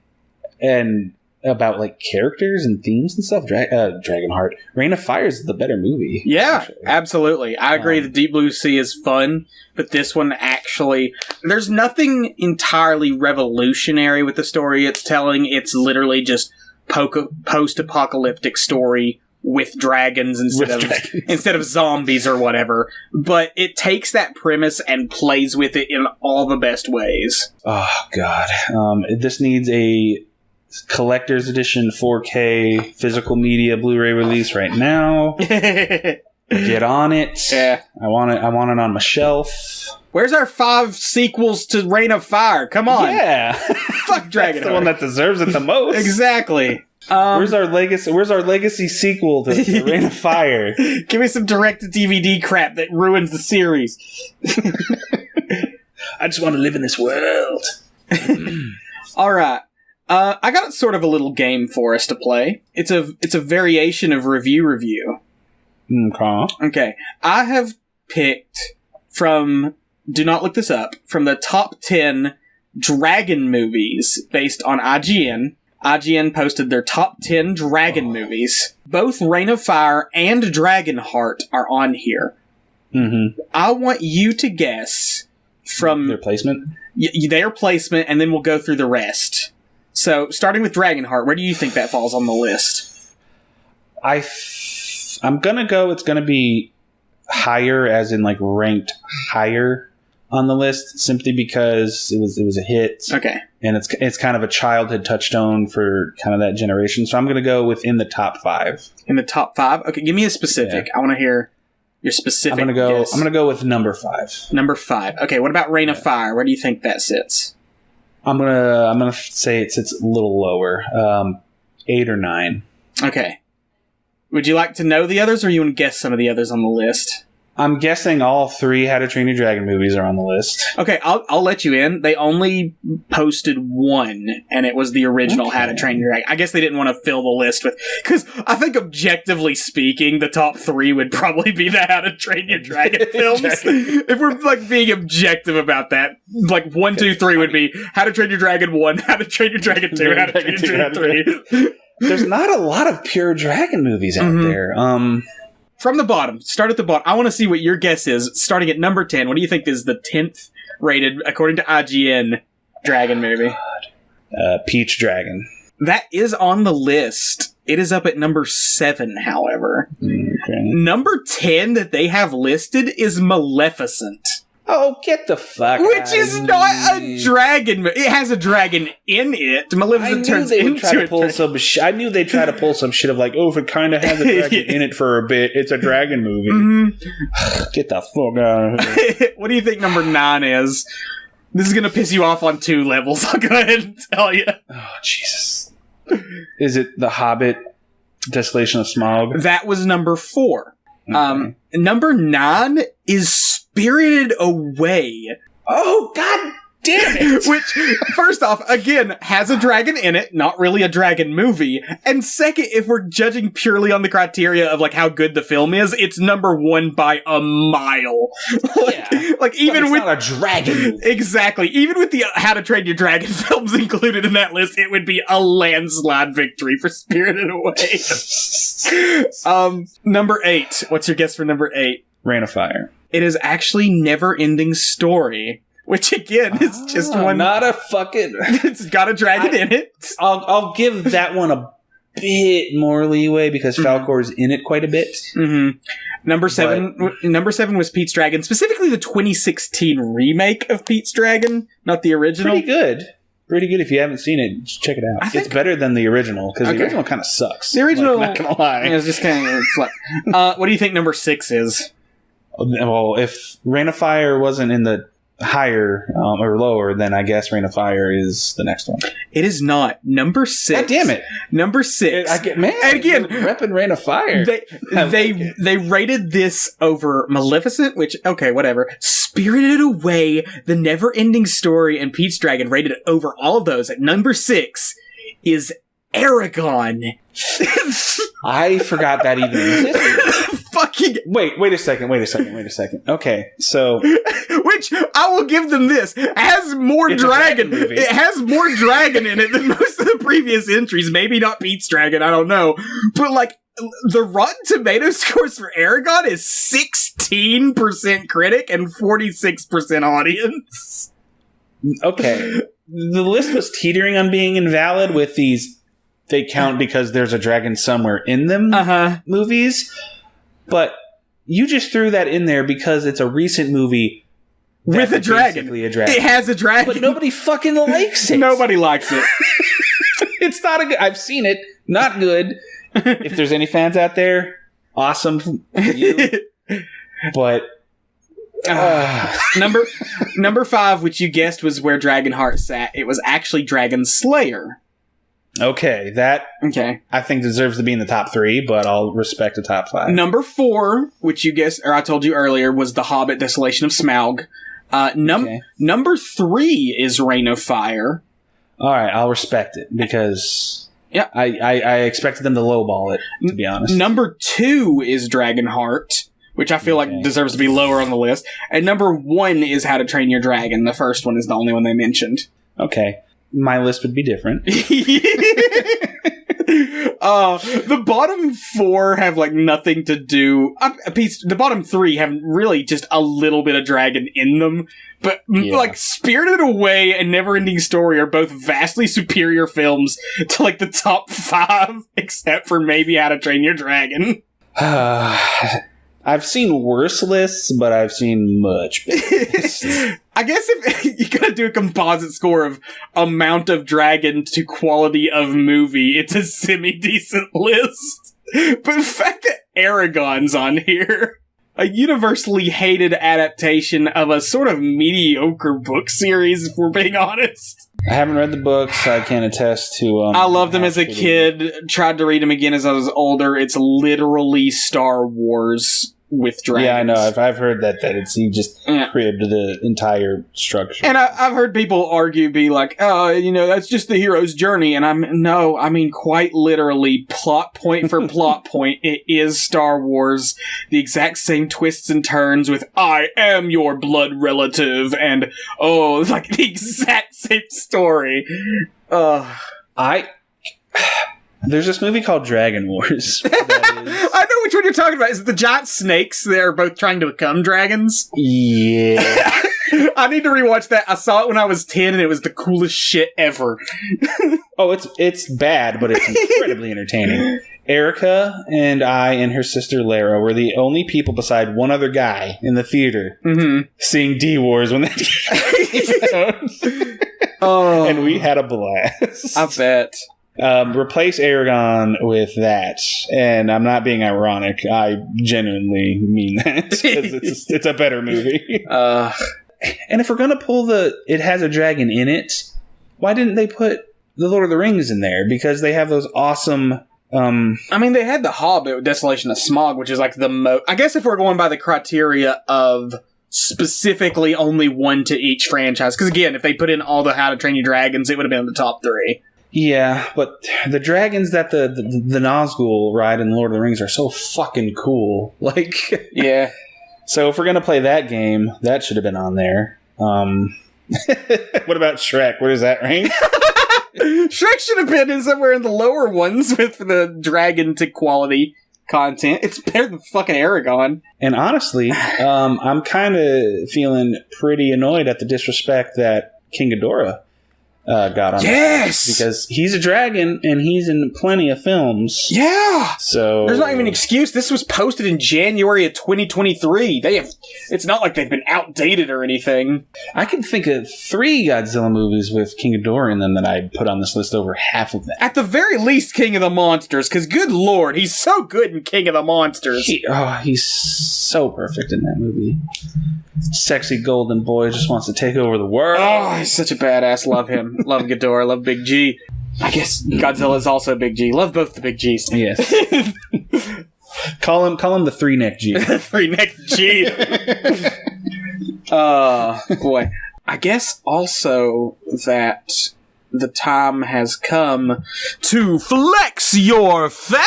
and about like characters and themes and stuff, Dragonheart, Reign of Fire is the better movie. Yeah, actually. absolutely. I agree that Deep Blue Sea is fun, but this one actually, there's nothing entirely revolutionary with the story it's telling. It's literally just post-apocalyptic story with dragons instead of zombies or whatever. But it takes that premise and plays with it in all the best ways. Oh, God. This needs a collector's edition 4K physical media Blu-ray release right now. Get on it. Yeah. I want it on my shelf. Where's our 5 sequels to Reign of Fire? Come on. Yeah. Fuck Dragonheart. That's the one that deserves it the most. Exactly. Where's our legacy sequel to Reign of Fire? Give me some direct-to-DVD crap that ruins the series. I just want to live in this world. All right. I got sort of a little game for us to play. It's a variation of review. Okay. I have picked from, do not look this up, from the top 10 dragon movies based on IGN. IGN posted their top 10 dragon movies. Both Reign of Fire and Dragonheart are on here. Mm-hmm. I want you to guess from their placement? Their placement, and then we'll go through the rest. So, starting with Dragonheart, where do you think that falls on the list? I'm gonna go, it's gonna be higher, as in like ranked higher on the list, simply because it was a hit. Okay. And it's kind of a childhood touchstone for kind of that generation. So I'm gonna go within the top 5. In the top 5? Okay, give me a specific. Yeah. I want to hear your specific. I'm gonna go with number 5. Number 5. Okay, what about Reign of Fire? Where do you think that sits? I'm gonna say it sits a little lower, 8 or 9. Okay. Would you like to know the others, or you want to guess some of the others on the list? I'm guessing all 3 How to Train Your Dragon movies are on the list. Okay, I'll let you in. They only posted 1, and it was the original How to Train Your Dragon. I guess they didn't want to fill the list with... Because I think, objectively speaking, the top 3 would probably be the How to Train Your Dragon films. If we're, like, being objective about that. Like, 1, 2, 3 would be How to Train Your Dragon 1, How to Train Your Dragon 2, How to Train Your Dragon 3. There's not a lot of pure dragon movies out there. From the bottom. Start at the bottom. I want to see what your guess is. Starting at number 10. What do you think is the 10th rated, according to IGN, dragon movie? Peach Dragon. That is on the list. It is up at number 7, however. Okay. Number 10 that they have listed is Maleficent. Oh, get the fuck Which out is of not me. a dragon. It has a dragon in it. Maleficent turns into a dragon. I knew they'd try to pull some shit of like, oh, if it kind of has a dragon in it for a bit, it's a dragon movie. Mm-hmm. Get the fuck out of here. What do you think number 9 is? This is going to piss you off on 2 levels. I'll go ahead and tell you. Oh, Jesus. Is it The Hobbit, Desolation of Smaug? That was number 4. Okay. Number 9 is Spirited Away. Oh, god damn it! Which, first off, again, has a dragon in it, not really a dragon movie. And second, if we're judging purely on the criteria of, like, how good the film is, it's number one by a mile. Like even with... not a dragon movie. Exactly. Even with the How to Train Your Dragon films included in that list, it would be a landslide victory for Spirited Away. Number 8. What's your guess for number 8? Rain of Fire. It is actually Never Ending Story, which again is just one. Not a fucking. It's got a dragon in it. I'll give that one a bit more leeway because Falcor's in it quite a bit. Mm-hmm. Number 7 was Pete's Dragon, specifically the 2016 remake of Pete's Dragon, not the original. Pretty good. Pretty good. If you haven't seen it, just check it out. It's better than the original because the original kind of sucks. The original, not gonna lie, it's just kind of. What do you think number 6 is? Well, if Rain of Fire wasn't in the higher or lower, then I guess Rain of Fire is the next one. It is not. Number 6. God damn it. Number 6. And again, repping Rain of Fire. They rated this over Maleficent, which, okay, whatever. Spirited Away, The Never Ending Story, and Pete's Dragon rated over all of those. At number 6 is Aragon. I forgot that even existed. Fucking wait a second. Okay, so which I will give them this. It has more dragon. It has more dragon in it than most of the previous entries. Maybe not Pete's Dragon, I don't know. But like the Rotten Tomatoes scores for Aragon is 16% critic and 46% audience. Okay. The list was teetering on being invalid with these they count because there's a dragon somewhere in them movies. But you just threw that in there because it's a recent movie with a dragon. It has a dragon. But nobody fucking likes it. Nobody likes it. It's not a good... I've seen it. Not good. If there's any fans out there, awesome for you. But... Number 5, which you guessed was where Dragonheart sat. It was actually Dragon Slayer. Okay, I think deserves to be in the top 3, but I'll respect the top 5. Number 4, which you guessed, or I told you earlier, was The Hobbit: Desolation of Smaug. Number 3 is Rain of Fire. All right, I'll respect it because I expected them to lowball it, to be honest. Number 2 is Dragonheart, which I feel like deserves to be lower on the list. And number 1 is How to Train Your Dragon. The first one is the only one they mentioned. Okay. My list would be different. The bottom 4 have like nothing to do. The bottom 3 have really just a little bit of dragon in them. But like Spirited Away and Never Ending Story are both vastly superior films to like the top 5, except for maybe How to Train Your Dragon. I've seen worse lists, but I've seen much better lists. I guess if you gotta do a composite score of amount of dragon to quality of movie, it's a semi-decent list. But the fact that Aragon's on here, a universally hated adaptation of a sort of mediocre book series, if we're being honest. I haven't read the books. I can attest to... I loved them as a kid. Tried to read them again as I was older. It's literally Star Wars with dragons. Yeah, I know. I've heard that he just cribbed the entire structure. And I've heard people be like, oh, that's just the hero's journey. And I mean, quite literally, plot point for plot point, it is Star Wars. The exact same twists and turns with, I am your blood relative, and, like the exact same story. There's this movie called Dragon Wars. I know which one you're talking about. Is it the giant snakes? They're both trying to become dragons? Yeah. I need to rewatch that. I saw it when I was 10 and it was the coolest shit ever. It's bad, but it's incredibly entertaining. Erica and I and her sister Lara were the only people beside one other guy in the theater seeing D-Wars when that came out. And we had a blast. I bet. Replace Aragon with that, and I'm not being ironic. I genuinely mean that because it's a better movie. And if we're gonna pull it has a dragon in it, why didn't they put the Lord of the Rings in there? Because they have those awesome. I mean, they had the Hobbit, Desolation of Smaug, which is like the most. I guess if we're going by the criteria of specifically only one to each franchise. Because again, if they put in all the How to Train Your Dragons, it would have been in the top 3. Yeah, but the dragons that the Nazgul ride in Lord of the Rings are so fucking cool. Like, yeah. So if we're gonna play that game, that should have been on there. What about Shrek? Where does that rank? Shrek should have been in somewhere in the lower ones with the dragon to quality content. It's better than fucking Aragon. And honestly, I'm kind of feeling pretty annoyed at the disrespect that King Ghidorah got on. Yes! Because he's a dragon and he's in plenty of films. Yeah! So there's not even an excuse. This was posted in January of 2023. It's not like they've been outdated or anything. I can think of 3 Godzilla movies with King Ghidorah in them that I'd put on this list over half of them. At the very least, King of the Monsters, because good lord, he's so good in King of the Monsters. He's so perfect in that movie. Sexy golden boy just wants to take over the world. Oh, he's such a badass. Love him. Love Ghidorah. Love Big G. I guess Godzilla's also Big G. Love both the Big Gs. Yes. Call him the 3-neck G. 3-neck G. Boy. I guess also that the time has come to flex your fandom.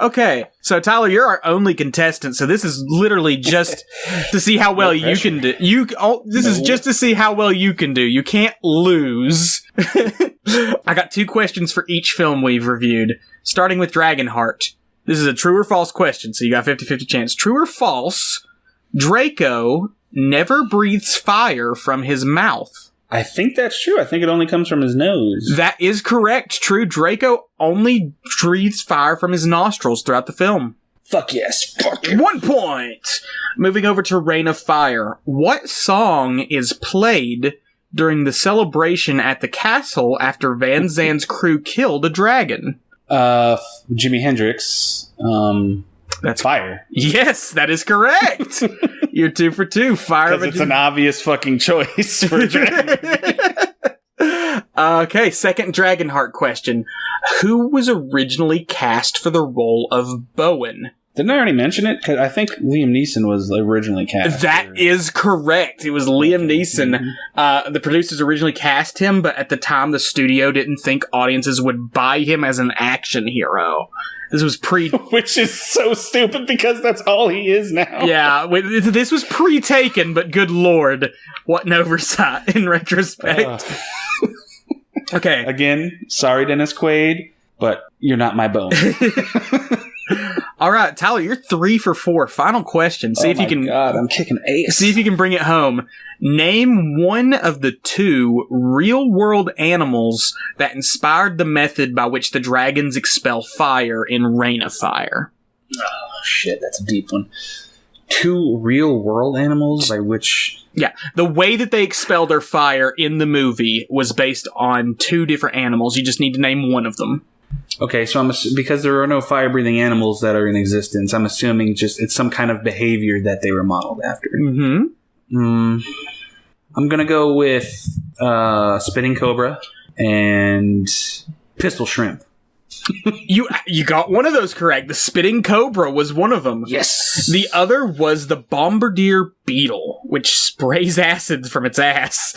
Okay, so Tyler, you're our only contestant, so this is literally just to see how well you can do. This is just to see how well you can do. You can't lose. I got 2 questions for each film we've reviewed, starting with Dragonheart. This is a true or false question, so you got 50-50 chance. True or false, Draco never breathes fire from his mouth. I think that's true. I think it only comes from his nose. That is correct. True. Draco only breathes fire from his nostrils throughout the film. Fuck yes. Fuck it. 1 point. Moving over to Reign of Fire. What song is played during the celebration at the castle after Van Zandt's crew killed a dragon? Jimi Hendrix. That's Fire. Yes, that is correct. You're 2 for 2. Fire. Because it's an obvious fucking choice for a dragon. Okay, second Dragonheart question. Who was originally cast for the role of Bowen? Didn't I already mention it? Because I think Liam Neeson was originally cast. That is correct. It was Liam Neeson. The producers originally cast him, but at the time the studio didn't think audiences would buy him as an action hero. This was Which is so stupid because that's all he is now. Yeah, this was pre-taken, but good lord, what an oversight in retrospect. Okay. Again, sorry Dennis Quaid, but you're not my bone. All right, Tyler, you're 3 for 4. Final question. See if you can. God, I'm kicking ass. See if you can bring it home. Name one of the 2 real-world animals that inspired the method by which the dragons expel fire in Reign of Fire. Oh shit, that's a deep one. 2 real-world animals by which. Yeah, the way that they expel their fire in the movie was based on 2 different animals. You just need to name one of them. Okay, so because there are no fire-breathing animals that are in existence, I'm assuming just it's some kind of behavior that they were modeled after. Mm-hmm. I'm gonna go with spitting cobra and pistol shrimp. You got one of those correct. The spitting cobra was one of them. Yes. The other was the bombardier beetle, which sprays acid from its ass.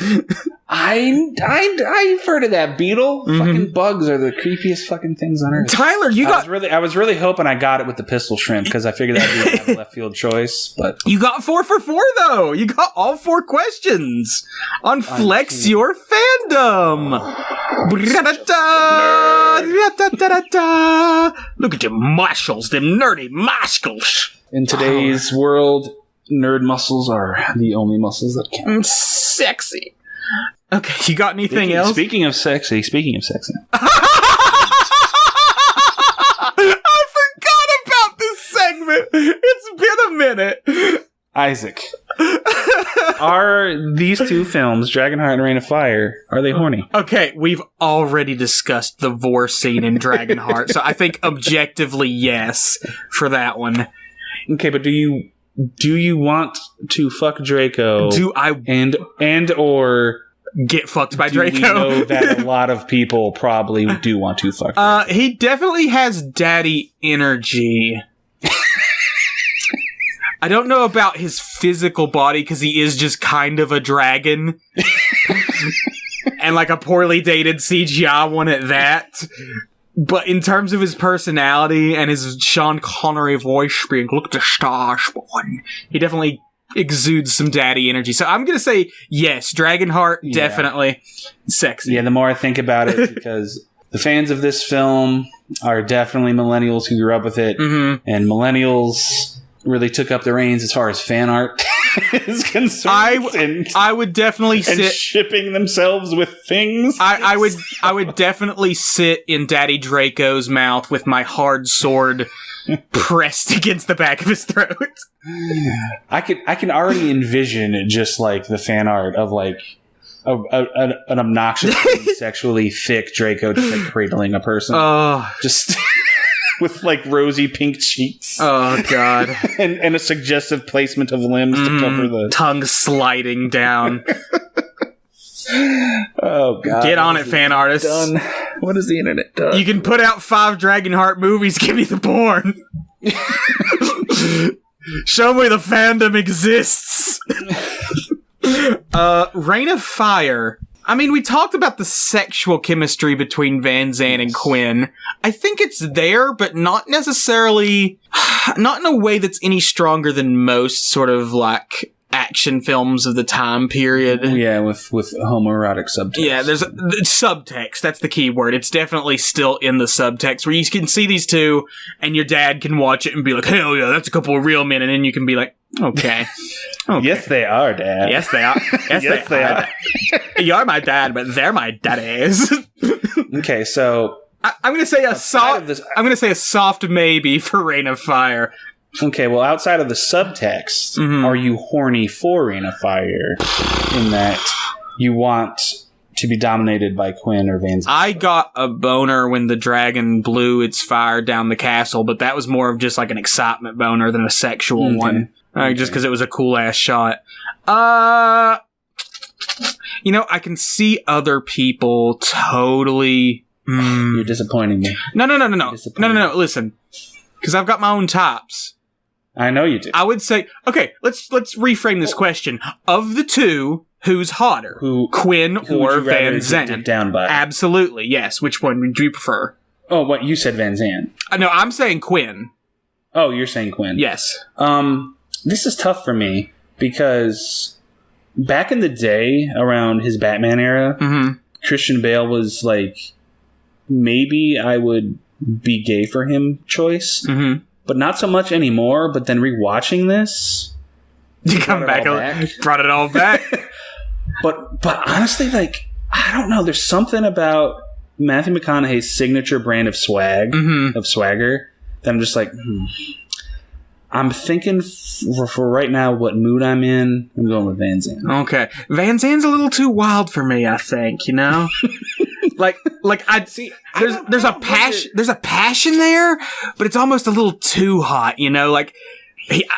I've heard of that beetle. Mm-hmm. Fucking bugs are the creepiest fucking things on earth. Tyler, I was really hoping I got it with the pistol shrimp because I figured that'd be a left field choice. But you got 4 for 4 though. You got all 4 questions on Flex Your Fandom. Look at your muscles, them nerdy muscles. In today's world, nerd muscles are the only muscles that count. Sexy. Okay, you got anything else? Speaking of sexy. I forgot about this segment. It's been a minute. Isaac. Are these 2 films, Dragonheart and Reign of Fire, are they horny? Okay, we've already discussed the vor scene in Dragonheart, so I think objectively yes for that one. Okay, but do you want to fuck Draco? Do I and or get fucked by Do Draco. we know that a lot of people probably do want to fuck Draco? He definitely has daddy energy. I don't know about his physical body, because he is just kind of a dragon. And like a poorly dated CGI one at that. But in terms of his personality and his Sean Connery voice being, look at the stars, boy, he definitely exudes some daddy energy. So I'm going to say yes, Dragonheart, definitely sexy. Yeah, the more I think about it, because the fans of this film are definitely millennials who grew up with it, and millennials really took up the reins as far as fan art is concerned. I would definitely sit shipping themselves with things. I would definitely sit in Daddy Draco's mouth with my hard sword pressed against the back of his throat. I can already envision just like the fan art of like an obnoxiously sexually thick Draco just like cradling a person. Just with like rosy pink cheeks. Oh god. and a suggestive placement of limbs to cover the tongue sliding down. Oh god. Get on it, fan artists. Done. What has the internet done? You can put out 5 Dragonheart movies, give me the porn. Show me the fandom exists. Reign of Fire. I mean, we talked about the sexual chemistry between Van Zandt and Quinn. I think it's there, but not necessarily, not in a way that's any stronger than most sort of like action films of the time period. Yeah, with homoerotic subtext. Yeah, there's subtext. That's the key word. It's definitely still in the subtext where you can see these two and your dad can watch it and be like, hell yeah, that's a couple of real men. And then you can be like, okay. Yes, they are, Dad. Yes, they are. Yes, they are. You're my dad, but they're my daddies. Okay, so I'm gonna say a soft. I'm gonna say a soft maybe for Reign of Fire. Okay, well, outside of the subtext, are you horny for Reign of Fire? In that you want to be dominated by Quinn or Van Zandt? I got a boner when the dragon blew its fire down the castle, but that was more of just like an excitement boner than a sexual one. Just because it was a cool ass shot. You know, I can see other people totally. You're disappointing me. No. Listen, because I've got my own types. I know you do. I would say, okay, let's reframe this question. Of the two, who's hotter? Quinn or Van Zandt? Down by? Absolutely, yes. Which one would you prefer? Oh, what you said, Van Zandt? No, I'm saying Quinn. Oh, you're saying Quinn? Yes. This is tough for me because back in the day, around his Batman era, Christian Bale was like, maybe I would be gay for him choice, but not so much anymore. But then rewatching this, you come back, brought it all back. but honestly, like, I don't know. There's something about Matthew McConaughey's signature brand of swagger, that I'm just like, I'm thinking for right now what mood I'm in, I'm going with Van Zandt. Okay. Van Zandt's a little too wild for me, I think, you know? like I'd see there's a passion there, but it's almost a little too hot, you know? Like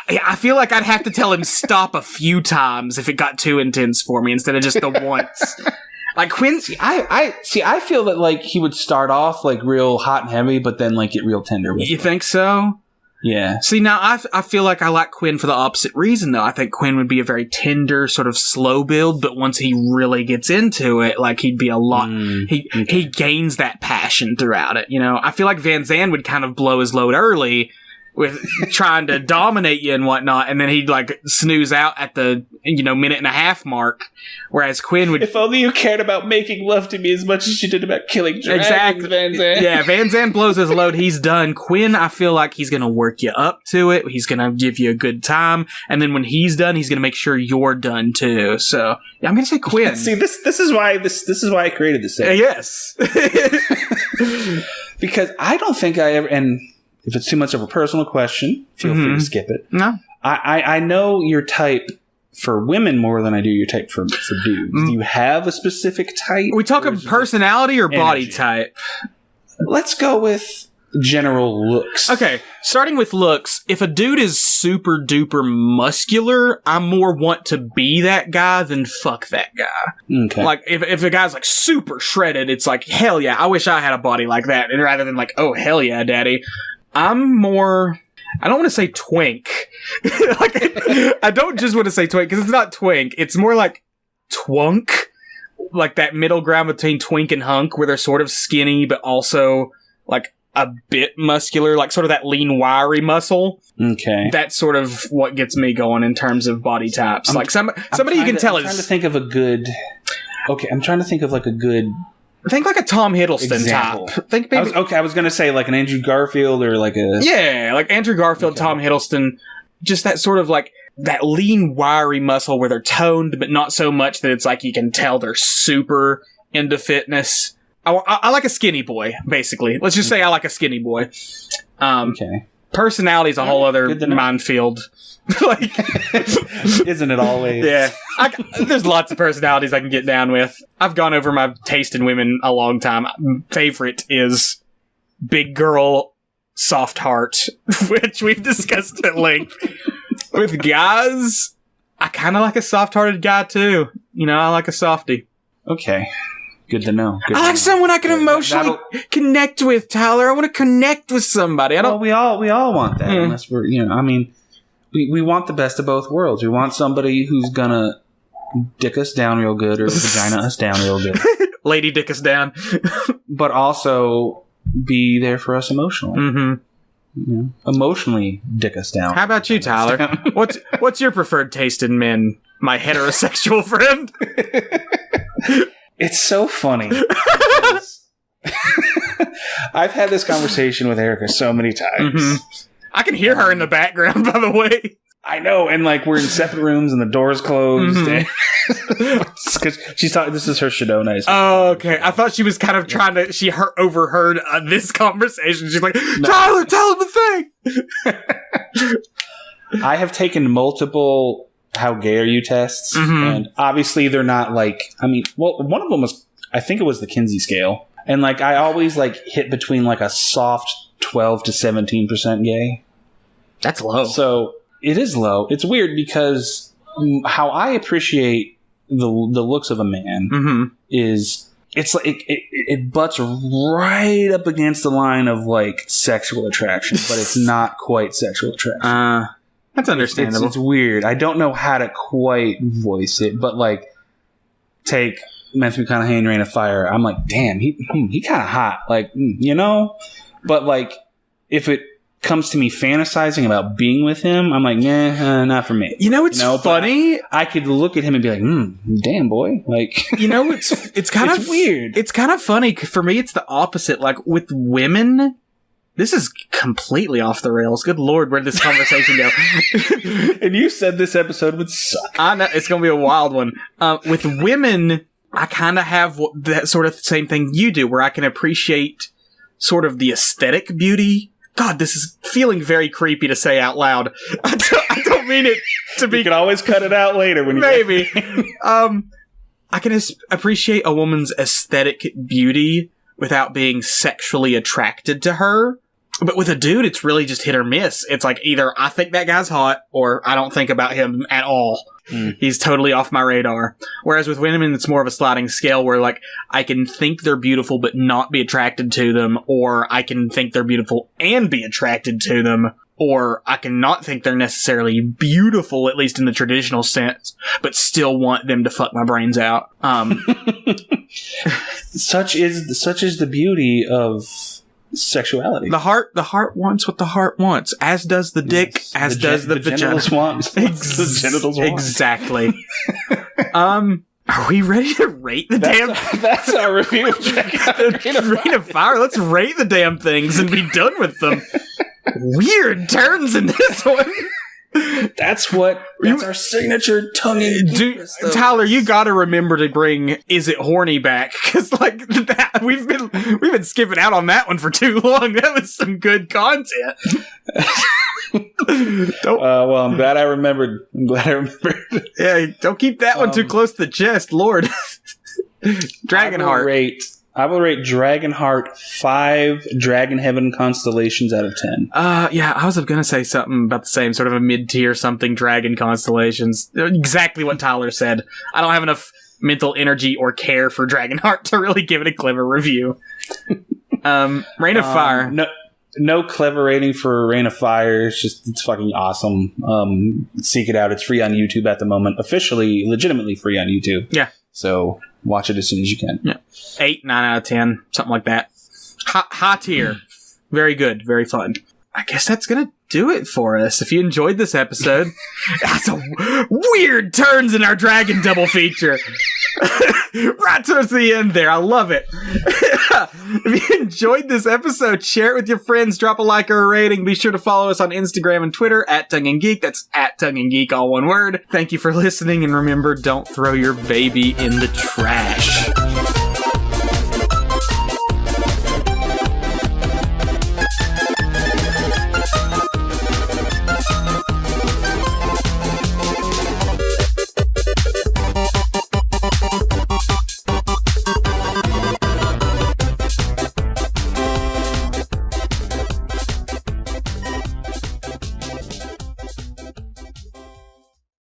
I feel like I'd have to tell him stop a few times if it got too intense for me instead of just the once. Like Quincy, I feel that like he would start off like real hot and heavy, but then like get real tender with You think so? Yeah. See, now I feel like I like Quinn for the opposite reason, though. I think Quinn would be a very tender, sort of slow build, but once he really gets into it, like, he'd be a lot... He gains that passion throughout it, you know? I feel like Van Zandt would kind of blow his load early with trying to dominate you and whatnot, and then he'd, like, snooze out at the, minute and a half mark, whereas Quinn would... If only you cared about making love to me as much as you did about killing dragons, exactly. Van Zandt. Yeah, Van Zandt blows his load, he's done. Quinn, I feel like he's gonna work you up to it, he's gonna give you a good time, and then when he's done, he's gonna make sure you're done too. So, yeah, I'm gonna say Quinn. See, this is why I created this segment. Yes. Because I don't think I ever... And if it's too much of a personal question, feel free to skip it. No. I know your type for women more than I do your type for dudes. Do you have a specific type? We talking personality or body type? Let's go with general looks. Okay, starting with looks, if a dude is super duper muscular, I more want to be that guy than fuck that guy. Okay. Like, if a guy's like super shredded, it's like, hell yeah, I wish I had a body like that. And rather than like, oh, hell yeah, daddy. I'm more, I don't want to say twink. Like, I don't just want to say twink, because it's not twink. It's more like twunk. Like that middle ground between twink and hunk, where they're sort of skinny, but also like a bit muscular, like sort of that lean, wiry muscle. Okay. That's sort of what gets me going in terms of body types. Like somebody you can tell is... I'm trying to think of a good... Okay, I'm trying to think of like a good... Think like a Tom Hiddleston example. type. Think maybe... I was going to say like an Andrew Garfield or like a... Yeah, like Andrew Garfield, okay. Tom Hiddleston. Just that sort of like... That lean, wiry muscle where they're toned, but not so much that it's like you can tell they're super into fitness. I like a skinny boy, basically. Let's just say I like a skinny boy. Okay. Personality is a whole other minefield. Like, isn't it always? Yeah. There's lots of personalities I can get down with. I've gone over my taste in women a long time. Favorite is big girl, soft heart, which we've discussed at length. With guys, I kind of like a soft-hearted guy, too. You know, I like a softie. Okay. Good to know. I like someone I can emotionally connect with, Tyler. I want to connect with somebody. Well, we all want that. Unless we're, I mean, we want the best of both worlds. We want somebody who's gonna dick us down real good or vagina us down real good. Lady dick us down. But also be there for us emotionally. Mm-hmm. Emotionally dick us down. How about you, Tyler? What's your preferred taste in men, my heterosexual friend? It's so funny. I've had this conversation with Erica so many times. Mm-hmm. I can hear her in the background, by the way. I know, and like we're in separate rooms and the door's closed. Mm-hmm. Because she's talking. This is her Shadow nice. Oh, okay. I thought she was kind of trying to. She overheard this conversation. She's like, Tyler, tell him the thing. I have taken multiple "How gay are you?" tests, and obviously they're not like. I mean, well, one of them was. I think it was the Kinsey scale, and like I always like hit between like a soft 12 to 17% gay. That's low. So it is low. It's weird because how I appreciate the looks of a man is it's like it butts right up against the line of like sexual attraction, but it's not quite sexual attraction. That's understandable. It's weird. I don't know how to quite voice it, but like take Matthew McConaughey in Rain of Fire. I'm like, damn, he kind of hot, like but like if it comes to me fantasizing about being with him, I'm like, nah, not for me. You know, it's funny. I could look at him and be like, damn boy, like, it's kind of weird. It's kind of funny. For me, it's the opposite. Like with women, this is completely off the rails. Good Lord, where did this conversation go? And you said this episode would suck. I know, it's going to be a wild one. With women, I kind of have that sort of same thing you do, where I can appreciate sort of the aesthetic beauty. God, this is feeling very creepy to say out loud. I don't mean it to be... You can always cut it out later when you... Maybe. I can appreciate a woman's aesthetic beauty without being sexually attracted to her. But with a dude, it's really just hit or miss. It's like either I think that guy's hot or I don't think about him at all. He's totally off my radar. Whereas with women, it's more of a sliding scale where like I can think they're beautiful but not be attracted to them, or I can think they're beautiful and be attracted to them, or I can not think they're necessarily beautiful, at least in the traditional sense, but still want them to fuck my brains out. Such is the beauty of sexuality. The heart wants what the heart wants, as does the dick, as does the vagina. Genitals want the genitals want. Exactly. Are we ready to rate the damn? That's our review of Dragonheart. Rain of Fire. Let's rate the damn things and be done with them. Weird turns in this one. That's our signature tongue-in-cheek. Tyler, you gotta remember to bring "Is It Horny" back, because like that we've been skipping out on that one for too long. That was some good content. Well, I'm glad I remembered. Yeah, don't keep that one too close to the chest, Lord. Dragonheart. I will rate Dragonheart 5 Dragon Heaven constellations out of 10. Yeah, I was going to say something about the same, sort of a mid-tier something dragon constellations. Exactly what Tyler said. I don't have enough mental energy or care for Dragonheart to really give it a clever review. Rain of Fire. No clever rating for Rain of Fire. It's fucking awesome. Seek it out. It's free on YouTube at the moment. Officially, legitimately free on YouTube. Yeah. So watch it as soon as you can. Yeah. 8, 9 out of 10. Something like that. High tier. Very good. Very fun. I guess that's going to do it for us. If you enjoyed this episode, that's a weird turns in our Dragon double feature. Right towards the end there. I love it. If you enjoyed this episode, share it with your friends, drop a like or a rating. Be sure to follow us on Instagram and Twitter @TongueandGeek. That's @TongueandGeek, all one word. Thank you for listening, and remember, don't throw your baby in the trash.